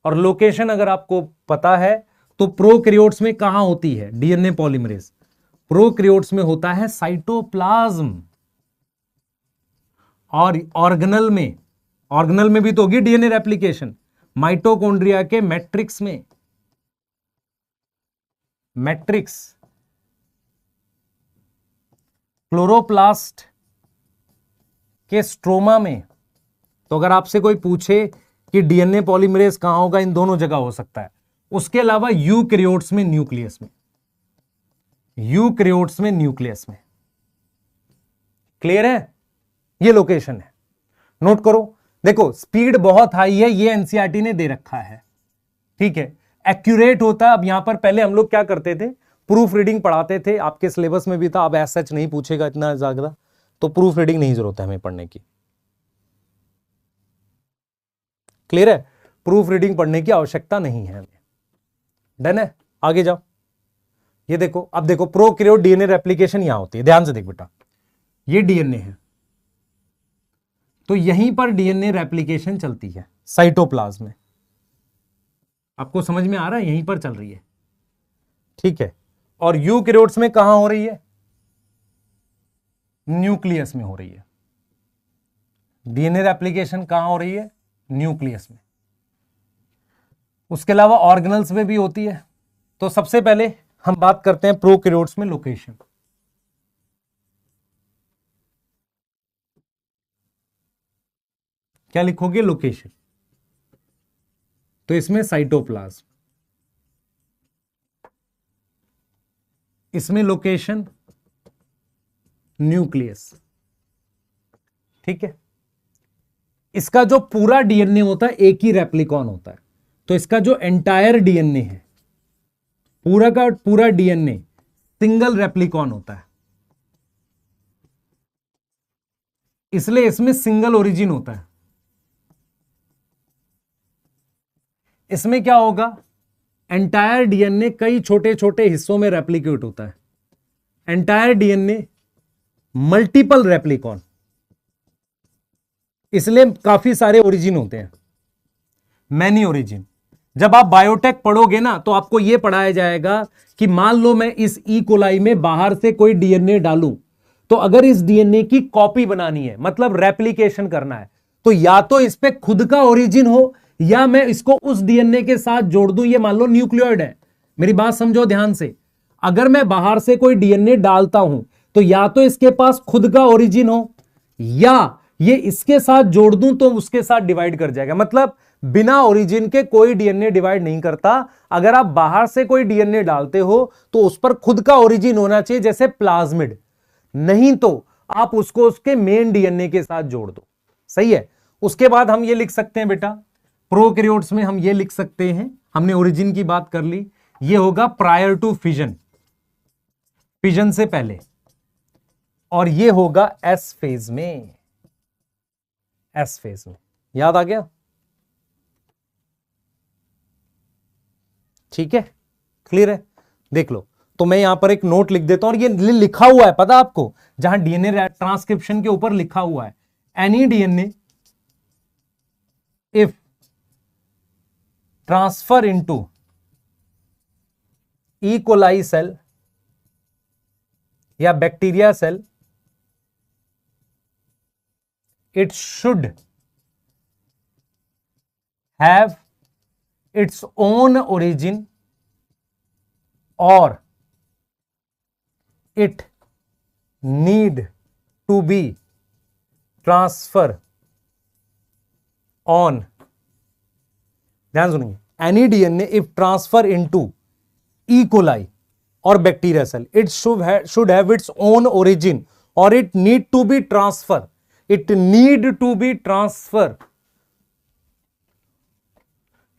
और लोकेशन अगर आपको पता है तो प्रोकैरियोट्स में कहां होती है डीएनए पॉलीमरेज? प्रोकैरियोट्स में होता है साइटोप्लाज्म, और ऑर्गेनल में भी तो होगी डीएनए रेप्लिकेशन, माइटोकॉन्ड्रिया के मैट्रिक्स में, मैट्रिक्स, क्लोरोप्लास्ट के स्ट्रोमा में। तो अगर आपसे कोई पूछे कि डीएनए पॉलीमरेज कहां होगा, इन दोनों जगह हो सकता है। उसके अलावा यूकैरियोट्स में न्यूक्लियस में, यूकैरियोट्स में न्यूक्लियस में। क्लियर है? ये लोकेशन है, नोट करो। देखो स्पीड बहुत हाई है, ये एनसीईआरटी ने दे रखा है, ठीक है। एक्यूरेट होता है। अब यहां पर पहले हम लोग क्या करते थे? प्रूफ रीडिंग पढ़ाते थे, आपके सिलेबस में भी था। अब एज सच नहीं पूछेगा इतना ज्यादा, तो प्रूफ रीडिंग नहीं जरूरत है हमें पढ़ने की। क्लियर है? प्रूफ रीडिंग पढ़ने की आवश्यकता नहीं है हमें। डन है? आगे जाओ। ये देखो, अब देखो प्रोकैरियोट डीएनए रेप्लिकेशन यहां होती है, ध्यान से देख बेटा, ये डीएनए है, तो यहीं पर डीएनए रेप्लिकेशन चलती है साइटोप्लाज्म में। आपको समझ में आ रहा है? यहीं पर चल रही है, ठीक है। और यूकैरियोट्स में कहां हो रही है? न्यूक्लियस में हो रही है। डीएनए रेप्लिकेशन कहां हो रही है? न्यूक्लियस में। उसके अलावा ऑर्गेनल्स में भी होती है। तो सबसे पहले हम बात करते हैं प्रोकैरियोट्स में लोकेशन। क्या लिखोगे? लोकेशन। तो इसमें साइटोप्लाज्म, इसमें लोकेशन न्यूक्लियस, ठीक है। इसका जो पूरा डीएनए होता है एक ही रेप्लिकॉन होता है, तो इसका जो एंटायर डीएनए है, पूरा का पूरा डीएनए सिंगल रेप्लिकॉन होता है, इसलिए इसमें सिंगल ओरिजिन होता है। इसमें क्या होगा? एंटायर डीएनए कई छोटे छोटे हिस्सों में रेप्लिकेट होता है। एंटायर डीएनए मल्टीपल रेप्लिकॉन, इसलिए काफी सारे ओरिजिन होते हैं, मैनी ओरिजिन। जब आप बायोटेक पढ़ोगे ना तो आपको यह पढ़ाया जाएगा कि मान लो मैं इस ई कोलाई में बाहर से कोई डीएनए डालूं, तो अगर इस डीएनए की कॉपी बनानी है, मतलब रेप्लिकेशन करना है, तो या तो इस पे खुद का ओरिजिन हो या मैं इसको उस डीएनए के साथ जोड़ दूं। ये मान लो न्यूक्लियोइड है, मेरी बात समझो ध्यान से। अगर मैं बाहर से कोई डीएनए डालता हूं तो या तो इसके पास खुद का ओरिजिन हो या ये इसके साथ जोड़ दूं तो उसके साथ डिवाइड कर जाएगा। मतलब बिना ओरिजिन के कोई डीएनए डिवाइड नहीं करता। अगर आप बाहर से कोई डीएनए डालते हो तो उस पर खुद का ओरिजिन होना चाहिए, जैसे प्लाज्मिड, नहीं तो आप उसको उसके मेन डीएनए के साथ जोड़ दो। सही है? उसके बाद हम ये लिख सकते हैं बेटा, प्रोकैरियोट्स में हम ये लिख सकते हैं, हमने ओरिजिन की बात कर ली, ये होगा प्रायर टू फिजन, फिजन से पहले, और ये होगा एस फेज में, एस फेज में। याद आ गया? ठीक है, क्लियर है? देख लो, तो मैं यहां पर एक नोट लिख देता हूं, और ये लिखा हुआ है पता आपको, जहां डीएनए ट्रांसक्रिप्शन के ऊपर लिखा हुआ है, any DNA if transfer into E coli cell या bacteria cell, it should have its own origin और it need to be transfer on, ध्यान सुनिए, any DNA if transfer into E coli और bacteria cell, it should have its own origin और it need to be transfer, it need to be transfer,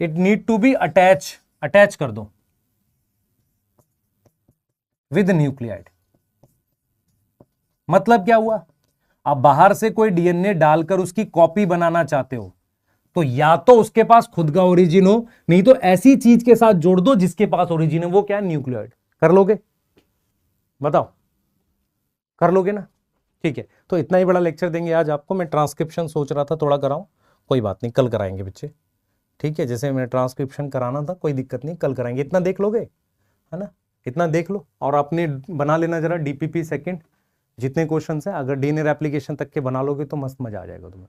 it need to be attach कर दो with nuclide. मतलब क्या हुआ, आप बाहर से कोई डीएनए डालकर उसकी कॉपी बनाना चाहते हो तो या तो उसके पास खुद का ओरिजिन हो, नहीं तो ऐसी चीज के साथ जोड़ दो जिसके पास ओरिजिन है। वो क्या है, न्यूक्लियोइड। कर लोगे, बताओ, कर लोगे ना? ठीक है, तो इतना ही बड़ा लेक्चर देंगे आज आपको। मैं ट्रांसक्रिप्शन सोच रहा था थोड़ा कराऊं, कोई बात नहीं, कल कराएंगे बच्चे। ठीक है, जैसे मैं ट्रांसक्रिप्शन कराना था, कोई दिक्कत नहीं, कल कराएंगे। इतना देख लोगे, है ना, इतना देख लो और आपने बना लेना जरा डीपीपी सेकंड, जितने क्वेश्चन है अगर डीएनए एप्लीकेशन तक के बना लोगे तो मस्त मजा आ जाएगा तुम्हें।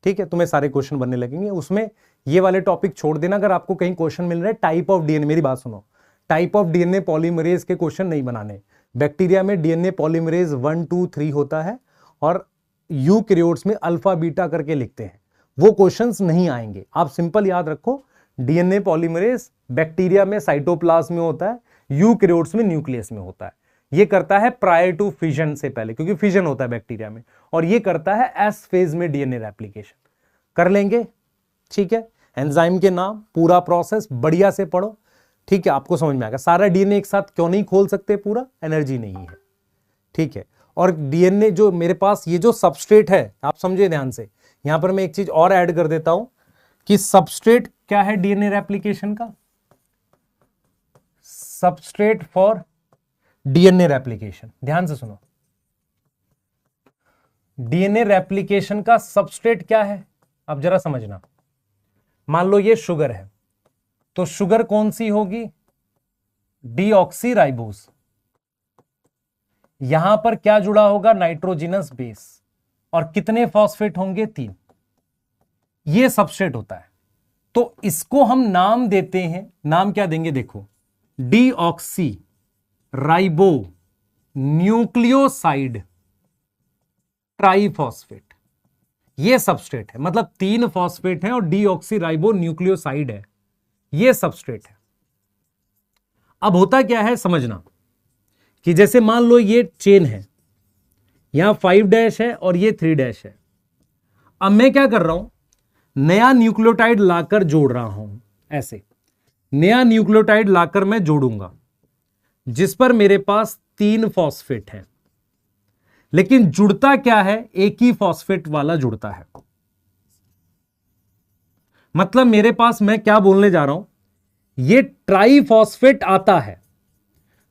ठीक है, तुम्हें सारे क्वेश्चन बनने लगेंगे। उसमें ये वाले टॉपिक छोड़ देना अगर आपको कहीं क्वेश्चन मिल रहा है टाइप ऑफ डीएनए। मेरी बात सुनो, टाइप ऑफ डीएनए पॉलीमरेज के क्वेश्चन नहीं बनाने। बैक्टीरिया में डीएनए पॉलीमरेज 1 2 3 होता है और यूकैरियोट्स में अल्फा बीटा करके लिखते हैं, वो क्वेश्चंस नहीं आएंगे। आप सिंपल याद रखो, डीएनए पॉलीमरेज बैक्टीरिया में साइटोप्लाज्म में होता है, यूकैरियोट्स में न्यूक्लियस में होता है। ये करता है प्रायर टू फिजन से पहले, क्योंकि फिजन होता है बैक्टीरिया में, और ये करता है एस फेज में डीएनए रेप्लिकेशन। कर लेंगे, ठीक है। एंजाइम के नाम, पूरा प्रोसेस बढ़िया से पढ़ो, ठीक है, आपको समझ में आएगा। सारा डीएनए एक साथ क्यों नहीं खोल सकते पूरा, एनर्जी नहीं है, ठीक है। और डीएनए जो मेरे पास ये जो सबस्ट्रेट है, आप समझे ध्यान से, यहां पर मैं एक चीज और ऐड कर देता हूं कि सबस्ट्रेट क्या है डीएनए रेप्लिकेशन का, सबस्ट्रेट फॉर डीएनए रेप्लिकेशन, ध्यान से सुनो, डीएनए रेप्लिकेशन का सबस्ट्रेट क्या है, अब जरा समझना। मान लो ये शुगर है, तो शुगर कौन सी होगी, डीऑक्सीराइबोज। यहां पर क्या जुड़ा होगा, नाइट्रोजिनस बेस, और कितने फॉस्फेट होंगे, 3। ये सबस्ट्रेट होता है। तो इसको हम नाम देते हैं, नाम क्या देंगे, देखो, डीऑक्सी राइबो न्यूक्लियोसाइड ट्राइफॉस्फेट। ये सबस्ट्रेट है, मतलब 3 फॉस्फेट है और डीऑक्सी राइबो न्यूक्लियोसाइड है, ये सबस्ट्रेट है। अब होता क्या है समझना, कि जैसे मान लो ये चेन है, यहां 5' है और ये 3' है। अब मैं क्या कर रहा हूं, नया न्यूक्लियोटाइड लाकर जोड़ रहा हूं, ऐसे नया न्यूक्लियोटाइड लाकर मैं जोड़ूंगा जिस पर मेरे पास 3 फॉस्फेट है, लेकिन जुड़ता क्या है, एक ही फॉस्फेट वाला जुड़ता है। मतलब मेरे पास, मैं क्या बोलने जा रहा हूं, ये ट्राइफॉस्फेट आता है,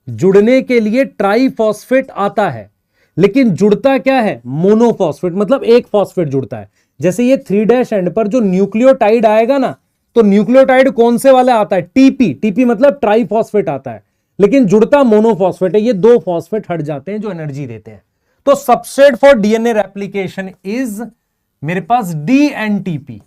जुड़ने के लिए ट्राइफॉस्फेट आता है, लेकिन जुड़ता क्या है, मोनोफॉस्फेट, मतलब एक फॉस्फेट जुड़ता है। जैसे ये 3' एंड पर जो न्यूक्लियोटाइड आएगा ना, तो न्यूक्लियोटाइड कौन से वाला आता है, टीपी, टीपी मतलब ट्राइफॉस्फेट आता है, लेकिन जुड़ता मोनोफॉस्फेट है। ये 2 फॉस्फेट हट जाते हैं जो एनर्जी देते हैं। तो substrate for DNA replication is मेरे पास डीएनटीपी।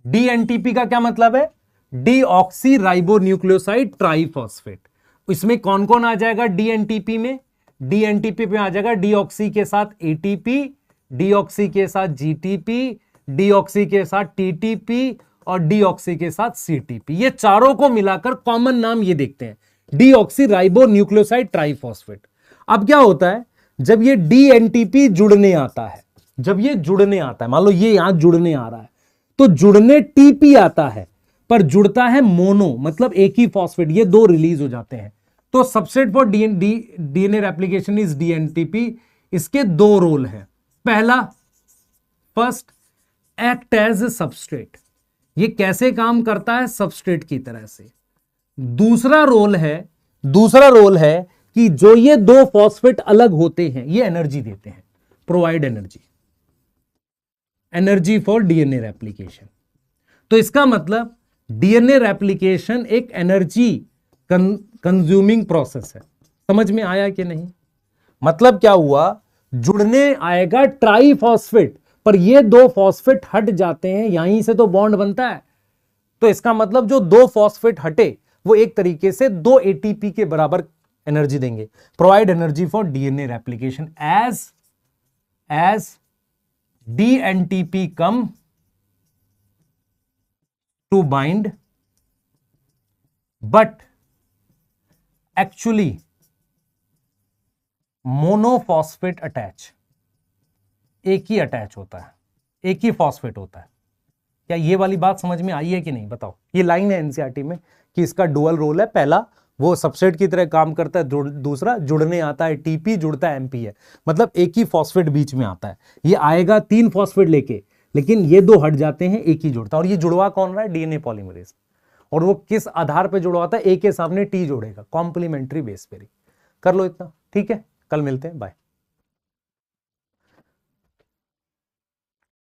डीएनटीपी का क्या मतलब है, डीऑक्सी राइबो न्यूक्लियोसाइड ट्राइफॉस्फेट। इसमें कौन कौन आ जाएगा डीएनटीपी में, डीएनटीपी में आ जाएगा डीऑक्सी के साथ एटीपी, डीऑक्सी के साथ जीटीपी, डीऑक्सी के साथ टीटीपी और डीऑक्सी के साथ सीटीपी। ये चारों को मिलाकर कॉमन नाम ये देखते हैं, डीऑक्सी राइबो न्यूक्लियोसाइड ट्राइफॉस्फेट। अब क्या होता है, जब ये डीएनटीपी जुड़ने आता है, जब ये जुड़ने आता है, मान लो ये यहां जुड़ने आ रहा है, तो जुड़ने टीपी आता है, पर जुड़ता है मोनो, मतलब एक ही फॉस्फेट, ये 2 रिलीज हो जाते हैं। तो substrate for DNA replication is dNTP. इसके 2 रोल हैं। पहला, फर्स्ट, एक्ट एज सबस्ट्रेट, ये कैसे काम करता है, सबस्ट्रेट की तरह से। दूसरा रोल है कि जो ये 2 फॉस्फेट अलग होते हैं, ये एनर्जी देते हैं, provide energy for DNA replication. तो इसका मतलब डीएनए रेप्लिकेशन एक एनर्जी कंज्यूमिंग प्रोसेस है। समझ में आया कि नहीं? मतलब क्या हुआ, जुड़ने आएगा ट्राइफॉस्फेट, पर ये 2 फॉस्फेट हट जाते हैं, यहीं से तो बॉन्ड बनता है। तो इसका मतलब जो 2 फॉस्फेट हटे वो एक तरीके से 2 एटीपी के बराबर एनर्जी देंगे। Provide energy for DNA replication as dNTP come to bind but actually monophosphate attach, एक ही अटैच होता है, एक ही फॉस्फेट होता है। क्या ये वाली बात समझ में आई है कि नहीं बताओ? ये लाइन है एनसीईआरटी में कि इसका डुअल रोल है, पहला वो सबस्ट्रेट की तरह काम करता है, दूसरा जुड़ने आता है, टीपी जुड़ता है एमपी है, मतलब एक ही फॉस्फेट बीच में आता है। ये आएगा 3 फॉस्फेट लेके, लेकिन ये 2 हट जाते हैं, एक ही जुड़ता है। और ये जुड़वा कौन रहा है? DNA polymerase. और वो किस आधार पर जुड़वाता है? ए के सामने टी जोड़ेगा, कॉम्प्लीमेंट्री बेस पे। कर लो इतना, ठीक है, कल मिलते हैं, बाय।